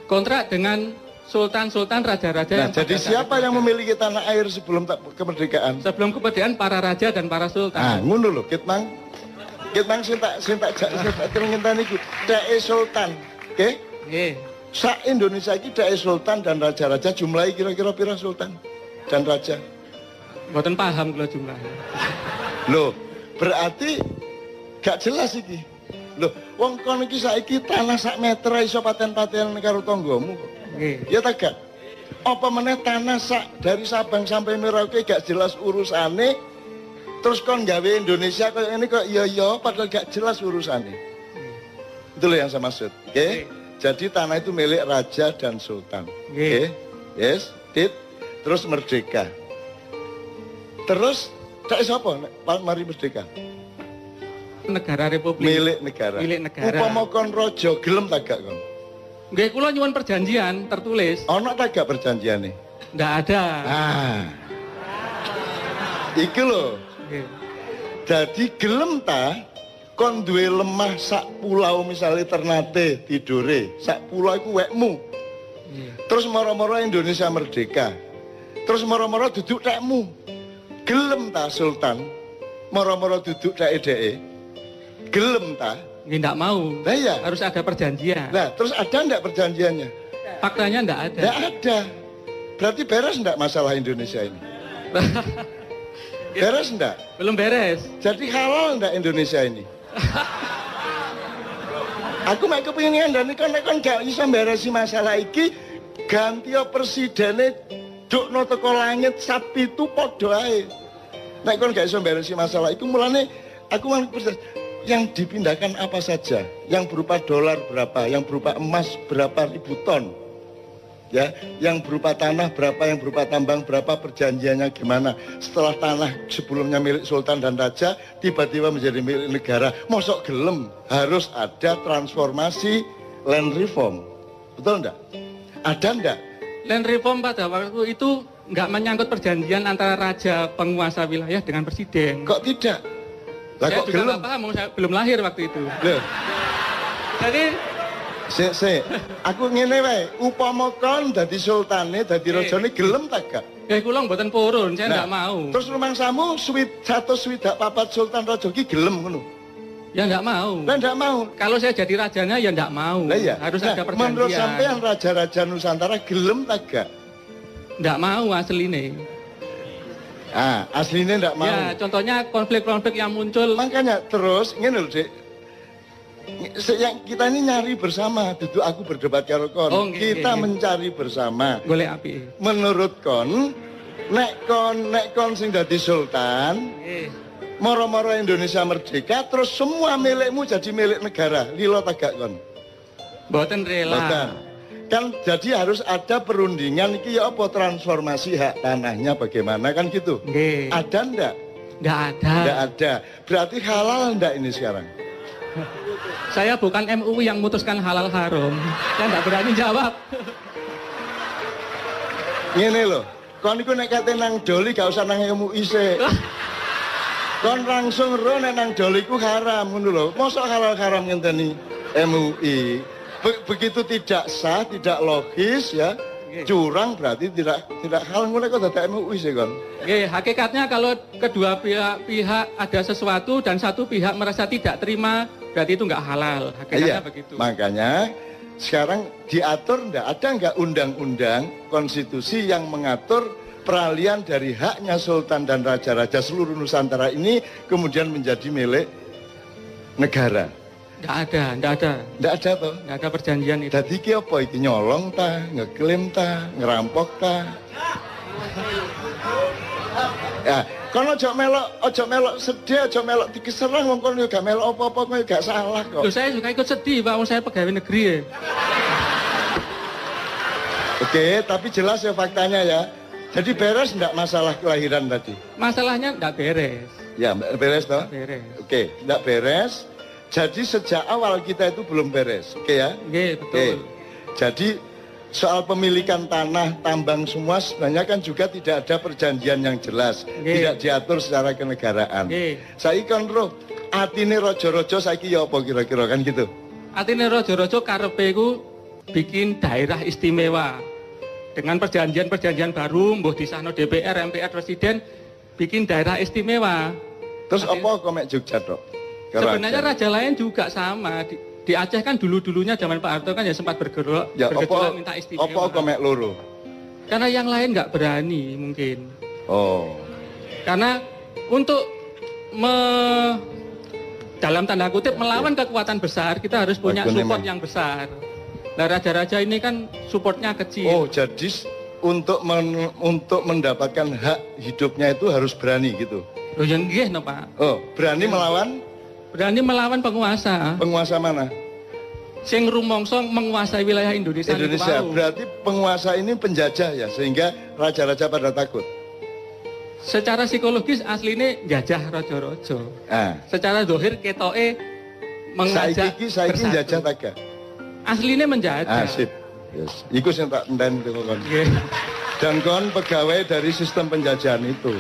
Kontrak dengan sultan-sultan, raja-raja. Nah, jadi siapa yang memiliki tanah air sebelum kemerdekaan? Sebelum kemerdekaan para raja dan para sultan. Ah, ngono lho, Kitmang sing tak terngenteni iku dhek sultan. Oke? Nggih. Sak Indonesia iki dhek sultan dan raja-raja jumlahnya kira-kira pira sultan dan raja? Mboten paham kula jumlahnya. Loh, berarti gak jelas iki. Loh, wong kon iki saiki tanah sak meter iso paten-paten karo tanggamu kok. Nggih. Ya ta gak? Apa meneh tanah sak dari Sabang sampai Merauke gak jelas urusane, terus kon gawe Indonesia kayak ini kok iya padahal gak jelas urusane. Itu loh yang saya maksud. Oke? Jadi tanah itu milik raja dan sultan. Oke? Yes, terus merdeka. Terus tak sapa mari merdeka? Negara Republik. Milik negara. Milik negara. Upama kon raja gelem ta gak kon? Nggih, kula nyuwun perjanjian tertulis. Ana ta gak perjanjiane? Ndak ada. Ah. Iki lho. Nggih. Jadi gelem ta kon duwe lemah sak pulau misalnya Ternate tidure, sak pulau iku wekmu. Terus moro-moro Indonesia merdeka. Terus moro-moro duduk tekmu. Gelem ta sultan? Moro-moro duduk dhek-dheke. Gelem ta? Nggih, ndak mau. Lah iya. Harus ada perjanjian. Nah, terus ada ndak perjanjiannya? Faktanya ndak ada. Ndak ada. Berarti beres ndak masalah Indonesia ini? Beres ndak? Belum beres. Jadi halal ndak Indonesia ini? Aku mek kepengin ngandani kon gak iso beresi masalah iki, ganti presidene dukno teko langit sapi itu padha ae. Nek kon gak iso beresi masalah iku mulane aku yang dipindahkan apa saja, yang berupa dolar berapa, yang berupa emas berapa ribu ton, ya, yang berupa tanah berapa, yang berupa tambang berapa, perjanjiannya gimana. Setelah tanah sebelumnya milik sultan dan raja tiba-tiba menjadi milik negara, mosok gelem harus ada transformasi land reform, betul enggak? Ada enggak? Land reform pada waktu itu nggak menyangkut perjanjian antara raja penguasa wilayah dengan presiden. Kok tidak? Lah Saya kok juga gelem? nggak paham, saya belum lahir waktu itu. Loh, Jadi aku ngene wae, upama kon dadi sultane, dadi rajane gelem ta gak? kula mboten purun, saya nggak mau. Terus rumangsamu 164 sultan raja ki gelem ngono. Ya nggak mau. Lah ndak mau. Kalau saya jadi rajanya ya nggak mau. Lah iya. Harus Nah, ada perjanjian. menurut sampean raja-raja Nusantara gelem ta gak? ndak mau asline. Ah, aslinya ndak mau. Ya, contohnya konflik-konflik yang muncul. Makanya terus ngene lho, Dik. Yang kita ini nyari bersama, duduk aku berdebat karo kon. Oh, Kita mencari bersama. Golek api. Menurut kon, nek kon sing dadi sultan, moro-moro Indonesia merdeka, terus semua milikmu jadi milik negara. Lilo tagak kon. Mboten rela. Mboten. Kan jadi harus ada perundingan iki ya apa transformasi hak tanahnya bagaimana kan gitu. Nggih. Ada ndak? Nggak ada. Ndak ada. Berarti halal ndak ini sekarang? Saya bukan MUI yang memutuskan halal haram. Saya nggak berani jawab. Ngene lho, kon iku nek kate nang doli gak usah nang MUI sik. Kon langsung ro nek nang doli ku haram ngono lho. Mosok halal haram ngenteni MUI. Begitu tidak sah, tidak logis ya. Curang berarti tidak halal ngono kok dadak MUI sik kon. Nggih, hakikatnya kalau kedua pihak ada sesuatu dan satu pihak merasa tidak terima, berarti itu nggak halal. Hakikatnya begitu. Makanya sekarang diatur ada nggak undang-undang konstitusi yang mengatur peralihan dari haknya sultan dan raja-raja seluruh Nusantara ini kemudian menjadi milik negara? Nggak ada. Nggak ada toh? Nggak ada perjanjian itu. Dadi iki apa iki nyolong ta, ngeklaim ta, ngerampok ta? Ya, kon ojo melok sedih, ojo melok dikeserang wong kon yo gak melok apa-apa, kowe gak salah kok. Loh, saya juga ikut sedih, Pak, wong saya pegawai negeri ya. Oke, tapi jelas ya faktanya ya. Jadi beres enggak masalah kelahiran tadi? Masalahnya nggak beres. Ya, beres toh? Nggak beres. Oke, enggak beres. Jadi sejak awal kita itu belum beres. Oke ya? Nggih, betul. Jadi soal pemilikan tanah, tambang semua sebenarnya kan juga tidak ada perjanjian yang jelas, tidak diatur secara kenegaraan. Saiki kon roh, atine rojo-rojo saiki ya apa kira-kira kan gitu. Atine rojo-rojo karepe iku bikin daerah istimewa. Dengan perjanjian-perjanjian baru, mbuh disahno DPR, MPR, Presiden bikin daerah istimewa. Terus apa kok mek Jogja tok? Sebenarnya raja lain juga sama. Di Aceh kan dulu-dulunya zaman Pak Harto kan ya sempat bergejolak minta istimewa. Apa komek loro? Karena yang lain nggak berani mungkin. Oh. Karena untuk dalam tanda kutip melawan kekuatan besar kita harus punya support yang besar. Nah raja-raja ini kan supportnya kecil. Oh jadi untuk mendapatkan hak hidupnya itu harus berani gitu. Loh yang nggih no Pak. Oh berani melawan? Berani melawan penguasa. Penguasa mana? Sing rumongso menguasai wilayah Indonesia. Berarti penguasa ini penjajah ya, sehingga raja-raja pada takut. Secara psikologis aslinya jajah rojo-rojo. Secara dohir ketoke mengajak saiki jajah taga. Aslinya menjajah. Sip. Yes. Iku sing tak enten itu kon. Dan kon pegawai dari sistem penjajahan itu.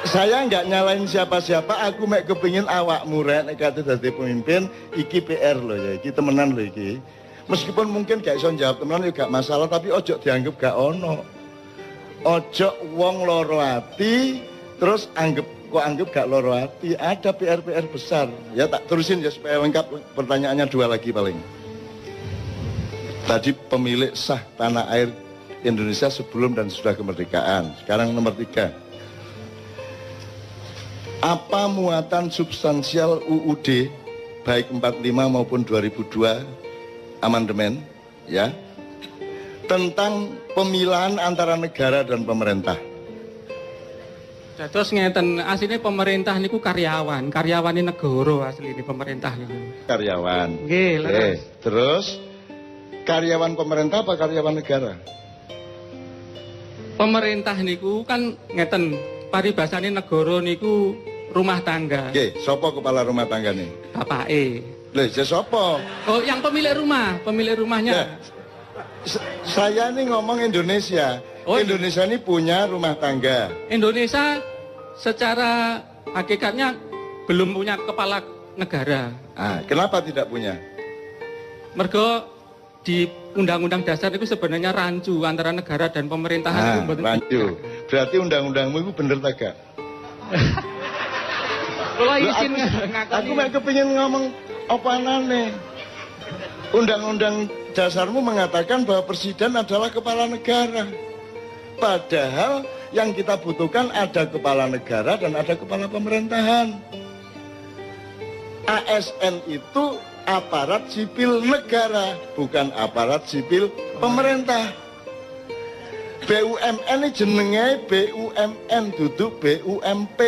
Saya nggak nyalain siapa-siapa, aku mek kepingin awakmu rek nek kate dadi pemimpin iki PR loh ya, iki temenan loh iki. Meskipun mungkin gak iso jawab temenan ya gak masalah, tapi ojo dianggap gak ono. Ojo wong loro ati terus anggap gak loro ati. Ada PR besar. Ya tak terusin ya supaya lengkap, pertanyaannya 2 lagi paling. Tadi pemilik sah tanah air Indonesia sebelum dan sudah kemerdekaan. Sekarang nomor 3. Apa muatan substansial UUD baik 45 maupun 2002 amandemen ya tentang pemilahan antara negara dan pemerintah? Terus ngeten, aslinya pemerintah niku karyawan ini negara aslinya pemerintah niku. Karyawan. Nggih, terus karyawan pemerintah apa karyawan negara? Pemerintah niku kan ngeten, paribasane negara niku rumah tangga. Oke, sopo kepala rumah tangga nih? Bapake. Loh, sopo? Oh, yang pemilik rumahnya. Saya nih ngomong Indonesia. Oh, Indonesia ini punya rumah tangga. Indonesia secara hakikatnya belum punya kepala negara. Kenapa tidak punya? Mergo di Undang-Undang Dasar itu sebenarnya rancu antara negara dan pemerintahan. Rancu. Berarti undang-undangmu itu bener tak gak? Kalau izin aku mau kepingin ngomong apa aneh. Undang-undang dasarmu mengatakan bahwa presiden adalah kepala negara. Padahal yang kita butuhkan ada kepala negara dan ada kepala pemerintahan. ASN itu aparat sipil negara, bukan aparat sipil pemerintah. BUMN ini jenenge BUMN, duduk BUMP.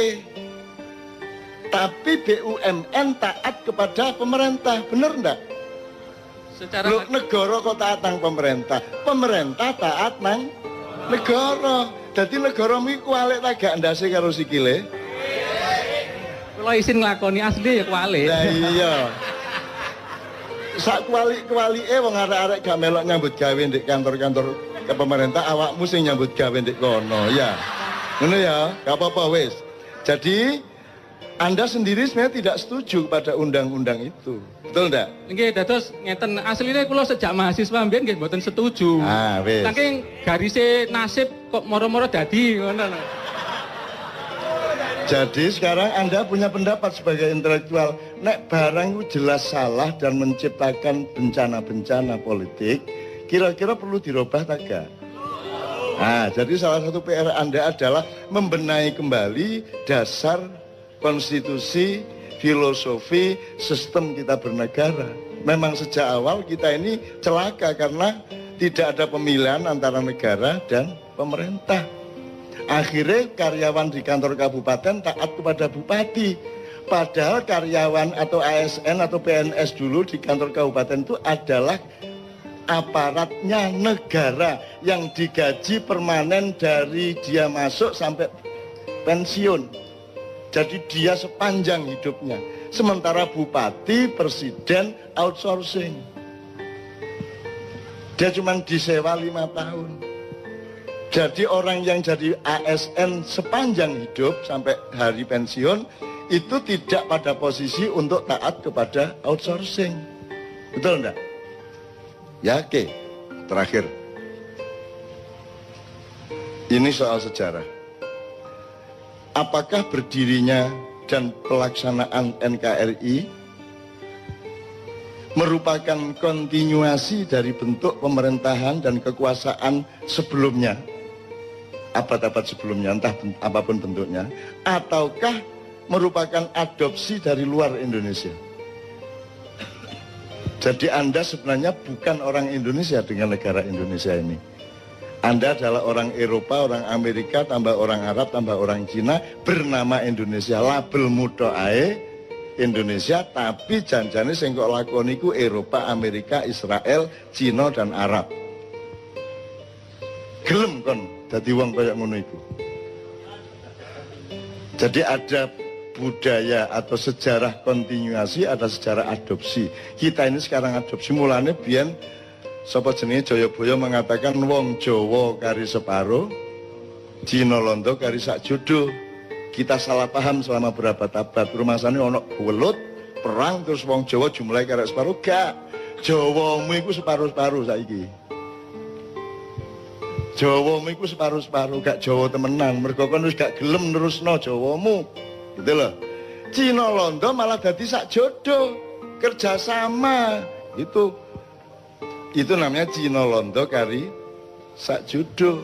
Tapi BUMN taat kepada pemerintah, bener enggak? Secara Negara kok taat nang pemerintah, pemerintah taat nang negara. Jadi negara iki kualik ta gak ndase karo sikile? kalau isin nglakoni asli ya kuali. Lah iya. Sak kualik-kualike wong arek-arek gak melok nyambut gawe ndek kantor-kantor ke pemerintah, awakmu sing nyambut gawe ndek kono ya. Ngono ya, gak apa-apa wis. Jadi Anda sendiri sebenarnya tidak setuju pada undang-undang itu. Betul enggak? Nggih, dados ngeten asline kula sejak mahasiswa mbiyen nggih mboten setuju. Ah, wis. Saking garise nasib kok moro-moro dadi ngono lho. Jadi sekarang Anda punya pendapat sebagai intelektual, nek barang itu jelas salah dan menciptakan bencana-bencana politik, kira-kira perlu dirubah tak gak? Nah, jadi salah satu PR Anda adalah membenahi kembali dasar konstitusi, filosofi, sistem kita bernegara. Memang sejak awal kita ini celaka karena tidak ada pemilihan antara negara dan pemerintah. Akhirnya karyawan di kantor kabupaten taat kepada bupati. Padahal karyawan atau ASN atau PNS dulu di kantor kabupaten itu adalah aparatnya negara yang digaji permanen dari dia masuk sampai pensiun. Jadi dia sepanjang hidupnya. Sementara bupati, presiden outsourcing. Dia cuma disewa 5 tahun. Jadi orang yang jadi ASN sepanjang hidup sampai hari pensiun itu tidak pada posisi untuk taat kepada outsourcing. Betul enggak? Ya oke. Terakhir. Ini soal sejarah. Apakah berdirinya dan pelaksanaan NKRI merupakan kontinuasi dari bentuk pemerintahan dan kekuasaan sebelumnya, abad-abad sebelumnya, entah apapun bentuknya, ataukah merupakan adopsi dari luar Indonesia? Jadi Anda sebenarnya bukan orang Indonesia dengan negara Indonesia ini. Anda adalah orang Eropa, orang Amerika, tambah orang Arab, tambah orang Cina, bernama Indonesia, label muda ae Indonesia, tapi janjane sing kok lakoni ku Eropa, Amerika, Israel, Cina dan Arab. Gelem kon dadi wong kaya ngono iku. Jadi ada budaya atau sejarah kontinuasi, ada sejarah adopsi. Kita ini sekarang adopsi, mulane biyen sapa jenenge Jayabaya mengatakan wong Jawa kari separo, Cina Londo kari sak jodoh. Kita salah paham selama berapa abad. Rumasane ono welut perang terus wong Jawa jumlahe karek separo, gak. Jawamu iku separo-separo saiki. Jawamu iku separo-separo, gak Jawa temenan. Mergo kon wis gak gelem nerusno Jawamu. Gitu loh. Cina Londo malah dadi sak jodoh, kerjasama. Itu namanya Cina Londo kari sak jodoh.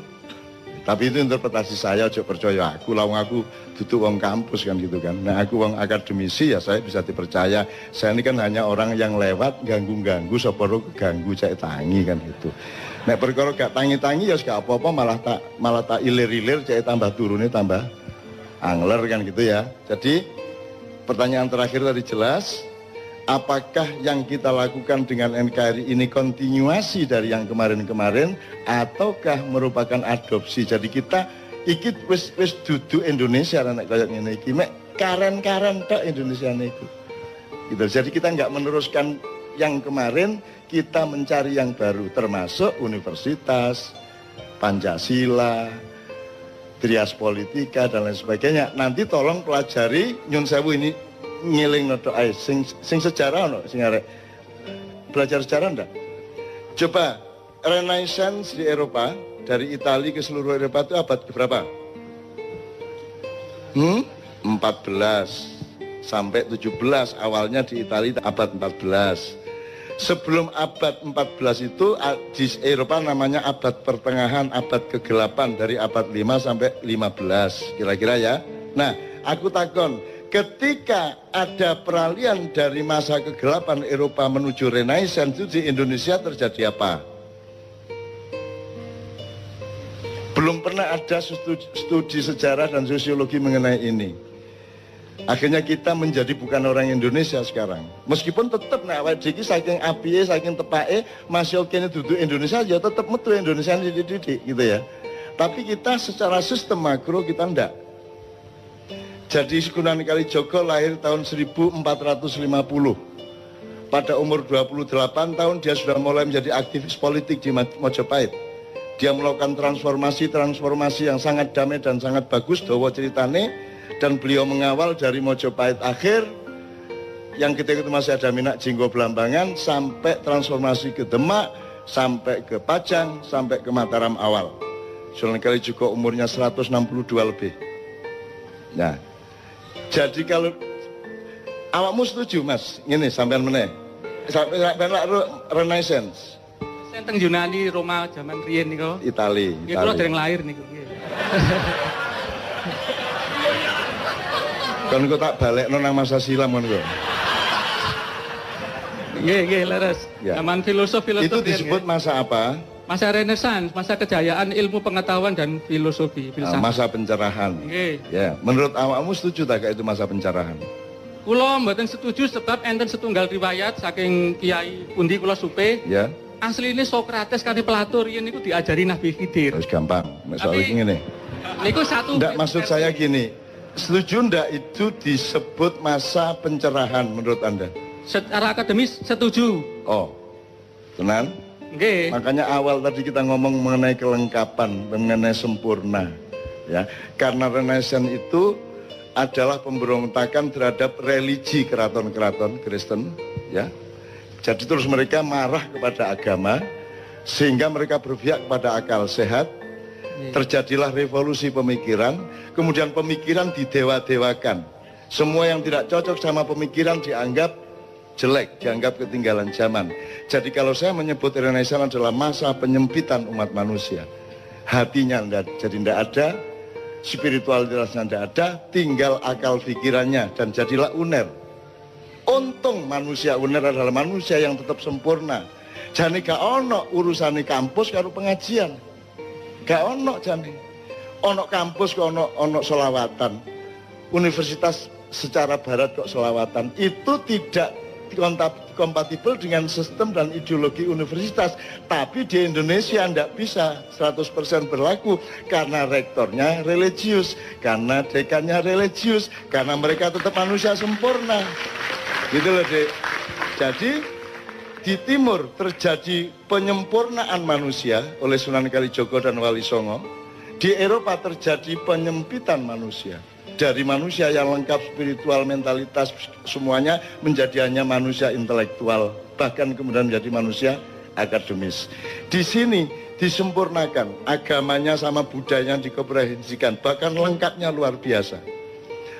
Tapi itu interpretasi saya, aja percaya aku. Lawang aku duduk wong kampus kan gitu kan. Nah aku wong akademisi ya saya bisa dipercaya. Saya ini kan hanya orang yang lewat ganggu-ganggu, soporo keganggu cek tangi kan gitu. Nek perkara gak tangi-tangi ya gak apa-apa, malah tak ilir-ilir cek tambah turunnya tambah angler kan gitu ya. Jadi pertanyaan terakhir tadi jelas. Apakah yang kita lakukan dengan NKRI ini kontinuasi dari yang kemarin-kemarin ataukah merupakan adopsi? Jadi kita ikut wis duduk Indonesia nek kayak ngene iki mek karen-karen tok Indonesia niku. Gitu. Jadi kita nggak meneruskan yang kemarin, kita mencari yang baru termasuk universitas, Pancasila, trias politika dan lain sebagainya. Nanti tolong pelajari nyun sewu ini ngiling noto ae sing sejarah ono sing arek belajar sejarah ndak? Coba Renaissance di Eropa dari Italia ke seluruh Eropa itu abad berapa? 14 sampai 17, awalnya di Italia abad 14. Sebelum abad 14 itu di Eropa namanya abad pertengahan, abad kegelapan, dari abad 5 sampai 15 kira-kira ya. Nah, aku takon, ketika ada peralihan dari masa kegelapan Eropa menuju Renaissance itu di Indonesia terjadi apa? Belum pernah ada studi sejarah dan sosiologi mengenai ini. Akhirnya kita menjadi bukan orang Indonesia sekarang. Meskipun tetap nek awake dhewe saking apike, saking tepake masih kene duduk Indonesia ya tetap metu Indonesia dididik gitu ya. Tapi kita secara sistem makro kita ndak. Jadi Sunan Kalijaga lahir tahun 1450. Pada umur 28 tahun dia sudah mulai menjadi aktivis politik di Mojopahit. Dia melakukan transformasi yang sangat damai dan sangat bagus, dawa ceritane. Dan beliau mengawal dari Mojopahit akhir yang ketika itu masih ada Minak Jinggo Belambangan sampai transformasi ke Demak, sampai ke Pajang, sampai ke Mataram awal. Sunan Kalijaga umurnya 162 lebih. Nah, jadi kalau awakmu setuju Mas, ngene sampean meneh. Sampai Renaissance. Saya teng Yunani, Roma zaman riyen niku. Itali. Nggih kula dereng lahir niku. Kan kok tak balekno nang masa silam kan kok. Nggih, leres. Ya. Zaman filosof Itu disebut masa apa? masa Renaissance, masa kejayaan ilmu pengetahuan dan filosofi, filsafat. Masa pencerahan. Nggih. Ya, menurut awakmu setuju tak itu masa pencerahan? Kula mboten setuju sebab enten setunggal riwayat saking Kiai pundi kula supe. Ya. Asline Sokrates kali Plato riyen niku diajari Nabi Khidir. Terus gampang. Soal Tapi- ngene. Niku satu. Enggak, maksud saya gini. Setuju enggak itu disebut masa pencerahan menurut Anda? Secara akademis setuju. Oh. Tenan? Nggih. Makanya awal tadi kita ngomong mengenai kelengkapan, mengenai sempurna. Ya, karena Renaissance itu adalah pemberontakan terhadap religi keraton-keraton Kristen, ya. Jadi terus mereka marah kepada agama sehingga mereka berpihak kepada akal sehat. Terjadilah revolusi pemikiran, kemudian pemikiran didewa-dewakan. Semua yang tidak cocok sama pemikiran dianggap jelek, dianggap ketinggalan zaman. Jadi kalau saya menyebut Renaissance adalah masa penyempitan umat manusia. Hatinya jadi tidak ada, spiritualitasnya tidak ada, tinggal akal pikirannya dan jadilah uner. Untung manusia uner adalah manusia yang tetap sempurna. Jadi gak ono urusane kampus karo pengajian. Gak ono jane. Ono kampus kok ono selawatan. Universitas secara barat kok selawatan. Itu tidak kompatibel dengan sistem dan ideologi universitas. Tapi di Indonesia tidak bisa 100% berlaku karena rektornya religius, karena dekannya religius, karena mereka tetap manusia sempurna. Gitu loh, Dek. Jadi di timur terjadi penyempurnaan manusia oleh Sunan Kalijaga dan Wali Songo. Di Eropa terjadi penyempitan manusia. Dari manusia yang lengkap spiritual, mentalitas, semuanya menjadi hanya manusia intelektual. Bahkan kemudian menjadi manusia akademis. Di sini disempurnakan. Agamanya sama budayanya dikomprensikan. Bahkan lengkapnya luar biasa.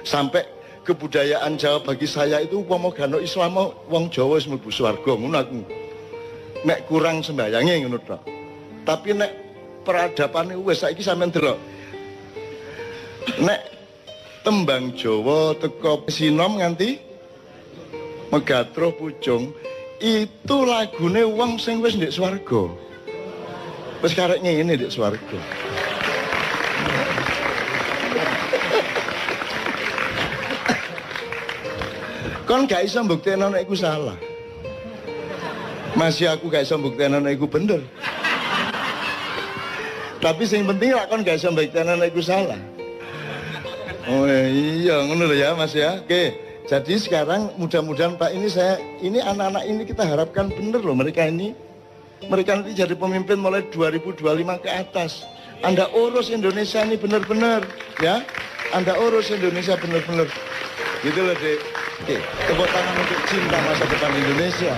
Sampai kebudayaan Jawa bagi saya itu umpama gano Islam wong Jawa wis mlebu swarga ngono aku. Nek kurang sembayange ngono tok. Tapi nek peradapane wis saiki sampean delok. Nek tembang Jawa teko sinom nganti Megatruh Pucung itu lagune wong sing wis ndek swarga. Wis karek ngene ndek swarga. Kon gak iso mbuktekno nek iku salah. Masih aku gak iso mbuktekno nek iku bener. Tapi sing penting lak kon gak iso mbuktekno nek iku salah. Oh iya, ngono lho ya Mas ya. Oke. Jadi sekarang mudah-mudahan Pak ini anak-anak ini kita harapkan bener loh mereka ini. Mereka nanti jadi pemimpin mulai 2025 ke atas. Anda urus Indonesia ini bener-bener ya. Anda urus Indonesia bener-bener. Gitu loh, Dek. Oke, tepuk tangan untuk cinta masa depan Indonesia.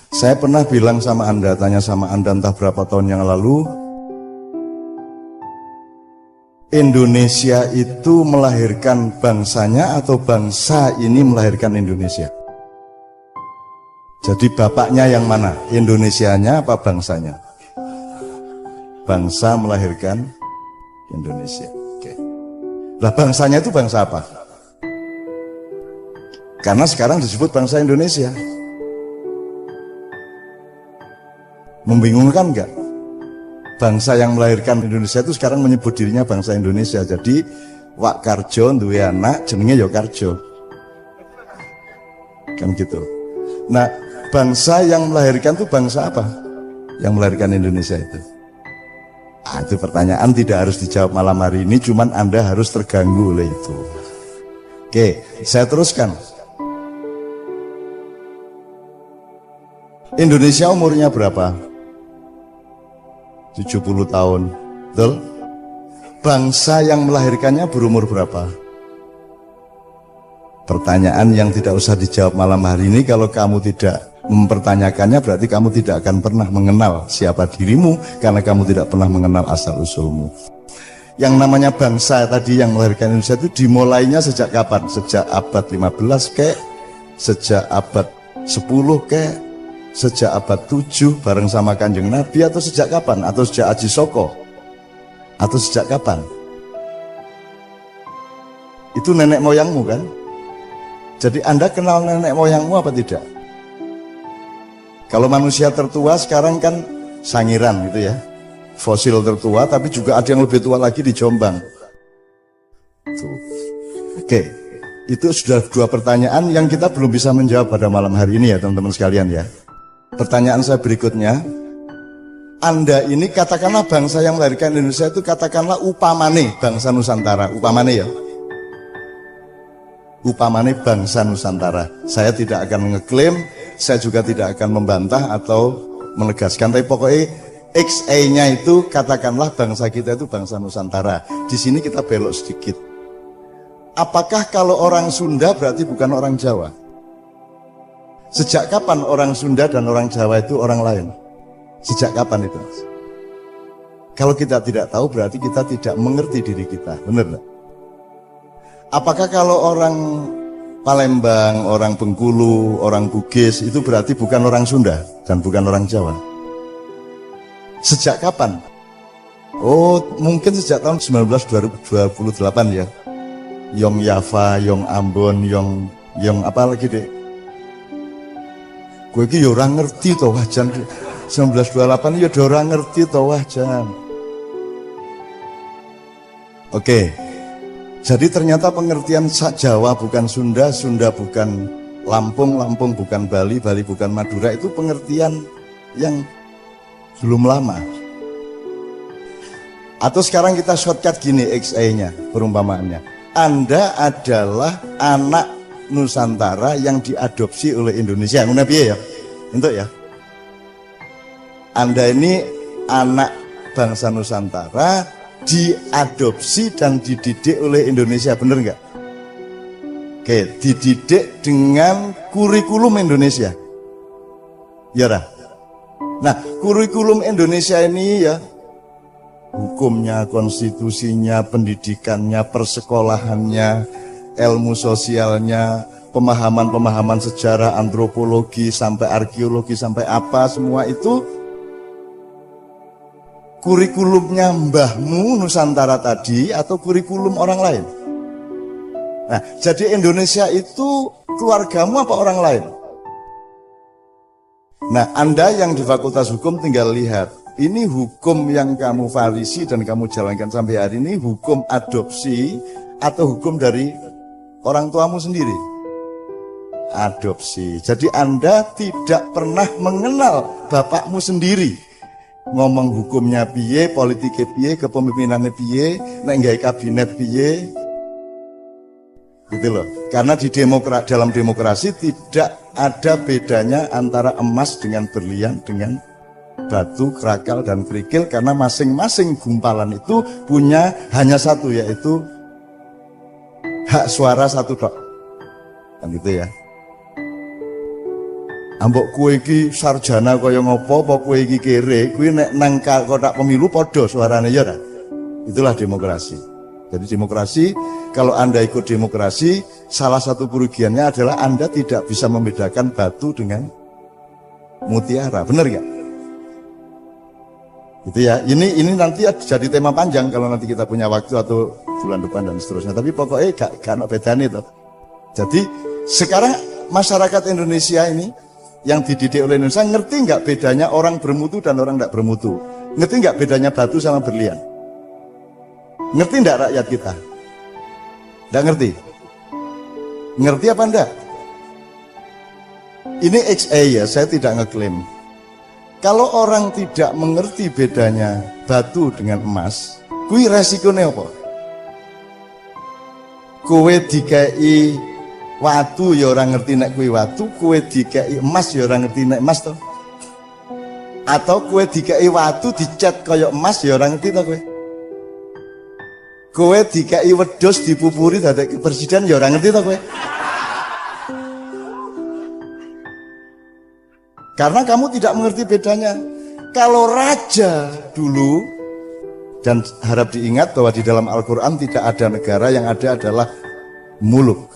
Saya pernah bilang sama Anda, tanya sama Anda entah berapa tahun yang lalu, Indonesia itu melahirkan bangsanya atau bangsa ini melahirkan Indonesia? Jadi bapaknya yang mana? Indonesianya apa bangsanya? Bangsa melahirkan Indonesia. Oke. Lah bangsanya itu bangsa apa? Karena sekarang disebut bangsa Indonesia. Membingungkan enggak? Bangsa yang melahirkan Indonesia itu sekarang menyebut dirinya bangsa Indonesia. Jadi Wak Karjo duwe anak jenenge ya Karjo. Kan gitu. Nah, bangsa yang melahirkan itu bangsa apa? Yang melahirkan Indonesia itu. Itu pertanyaan tidak harus dijawab malam hari ini, cuman Anda harus terganggu oleh itu. Oke, saya teruskan. Indonesia umurnya berapa? 70 tahun, betul? Bangsa yang melahirkannya berumur berapa? Pertanyaan yang tidak usah dijawab malam hari ini. Kalau kamu tidak mempertanyakannya, berarti kamu tidak akan pernah mengenal siapa dirimu, karena kamu tidak pernah mengenal asal-usulmu. Yang namanya bangsa tadi yang melahirkan Indonesia itu dimulainya sejak kapan? Sejak abad 15 kek? Sejak abad 10 kek? Sejak abad 7 bareng sama Kanjeng Nabi, atau sejak kapan? Atau sejak Aji Soko? Atau sejak kapan? Itu nenek moyangmu kan? Jadi Anda kenal nenek moyangmu apa tidak? Kalau manusia tertua sekarang kan Sangiran gitu ya, fosil tertua, tapi juga ada yang lebih tua lagi di Jombang. Tuh. Oke, itu sudah 2 pertanyaan yang kita belum bisa menjawab pada malam hari ini ya teman-teman sekalian ya. Pertanyaan saya berikutnya, Anda ini katakanlah bangsa yang melahirkan Indonesia itu katakanlah upamane bangsa Nusantara, upamane ya. Upamane bangsa Nusantara. Saya tidak akan ngeklaim, saya juga tidak akan membantah atau menegaskan, tapi pokoknya XA-nya itu katakanlah bangsa kita itu bangsa Nusantara. Di sini kita belok sedikit. Apakah kalau orang Sunda berarti bukan orang Jawa? Sejak kapan orang Sunda dan orang Jawa itu orang lain? Sejak kapan itu? Kalau kita tidak tahu berarti kita tidak mengerti diri kita, benar nggak? Apakah kalau orang Palembang, orang Bengkulu, orang Bugis itu berarti bukan orang Sunda dan bukan orang Jawa? Sejak kapan? Oh, mungkin sejak tahun 1928 ya. Yong Yava, Yong Ambon, Yong apa lagi deh? Gue ki ora ngerti toh wajan 1928 ya ora ngerti toh wajan. Oke. Jadi ternyata pengertian Jawa bukan Sunda, Sunda bukan Lampung, Lampung bukan Bali, Bali bukan Madura, itu pengertian yang belum lama. Atau sekarang kita shortcut gini XA-nya, perumpamaannya. Anda adalah anak Nusantara yang diadopsi oleh Indonesia. Ngono piye ya? Entuk ya. Anda ini anak bangsa Nusantara diadopsi dan dididik oleh Indonesia, bener nggak? Oke, dididik dengan kurikulum Indonesia. Ya dah. Nah, kurikulum Indonesia ini ya, hukumnya, konstitusinya, pendidikannya, persekolahannya, ilmu sosialnya, pemahaman-pemahaman sejarah, antropologi, sampai arkeologi, sampai apa, semua itu kurikulumnya mbahmu Nusantara tadi atau kurikulum orang lain. Nah, jadi Indonesia itu keluargamu apa orang lain? Nah, Anda yang di Fakultas Hukum tinggal lihat, ini hukum yang kamu farisi dan kamu jalankan sampai hari ini hukum adopsi atau hukum dari orang tuamu sendiri? Adopsi. Jadi Anda tidak pernah mengenal bapakmu sendiri. Ngomong hukumnya piye, politiknya piye, kepemimpinannya piye, nek nggawe kabinet piye. Gitu loh. Karena di dalam demokrasi tidak ada bedanya antara emas dengan berlian, dengan batu, kerakal, dan kerikil, karena masing-masing gumpalan itu punya hanya satu, yaitu hak suara satu tok. Kan gitu ya. Ambok kue iki sarjana kaya ngopo, apa kue iki kere, kue nek nang kotak pemilu podo suarane ya ora. Itulah demokrasi. Jadi demokrasi, kalau Anda ikut demokrasi, salah satu kerugiannya adalah Anda tidak bisa membedakan batu dengan mutiara, benar nggak? Gitu ya. Ini nanti jadi tema panjang kalau nanti kita punya waktu atau bulan depan dan seterusnya. Tapi pokoknya gak ada bedanya itu. Jadi sekarang masyarakat Indonesia ini yang dididik oleh Indonesia ngerti nggak bedanya orang bermutu dan orang tidak bermutu? Ngerti nggak bedanya batu sama berlian? Ngerti nggak rakyat kita? Nggak ngerti? Ngerti apa enggak? Ini XA ya, saya tidak ngeklaim. Kalau orang tidak mengerti bedanya batu dengan emas, kui resikonya apa? Kowe dikai watu ya orang ngerti nek kui watu, kowe dikai emas ya orang ngerti nek emas toh. Atau kowe dikai watu dicat kaya emas ya orang ngerti toh kowe. Kowe dikai wedhus dipupuri dadi presiden ya orang ngerti toh kowe. Karena kamu tidak mengerti bedanya. Kalau raja dulu, dan harap diingat bahwa di dalam Al-Quran tidak ada negara, yang ada adalah muluk,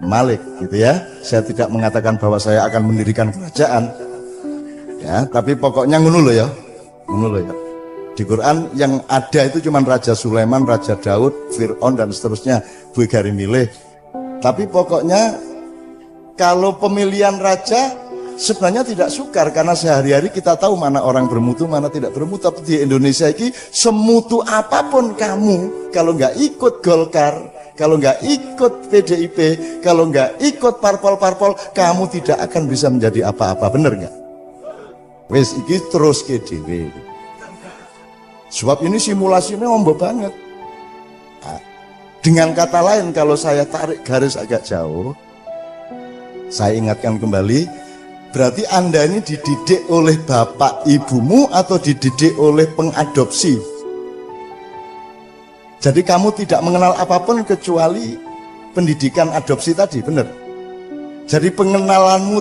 malik gitu ya. Saya tidak mengatakan bahwa saya akan mendirikan kerajaan ya, tapi pokoknya ngono ya. Di Quran yang ada itu cuma Raja Sulaiman, Raja Daud, Fir'aun dan seterusnya, Bukhari milih. Tapi pokoknya kalau pemilihan raja sebenarnya tidak sukar, karena sehari-hari kita tahu mana orang bermutu, mana tidak bermutu. Tapi di Indonesia ini semutu apapun kamu, kalau nggak ikut Golkar, kalau nggak ikut PDIP, kalau nggak ikut parpol-parpol, kamu tidak akan bisa menjadi apa-apa, bener nggak? Wes iki terus ke dhewe. Sebab ini simulasinya ombak banget. Nah, dengan kata lain, kalau saya tarik garis agak jauh, saya ingatkan kembali, berarti Anda ini dididik oleh bapak ibumu atau dididik oleh pengadopsi. Jadi kamu tidak mengenal apapun kecuali pendidikan adopsi tadi, benar? Jadi pengenalanmu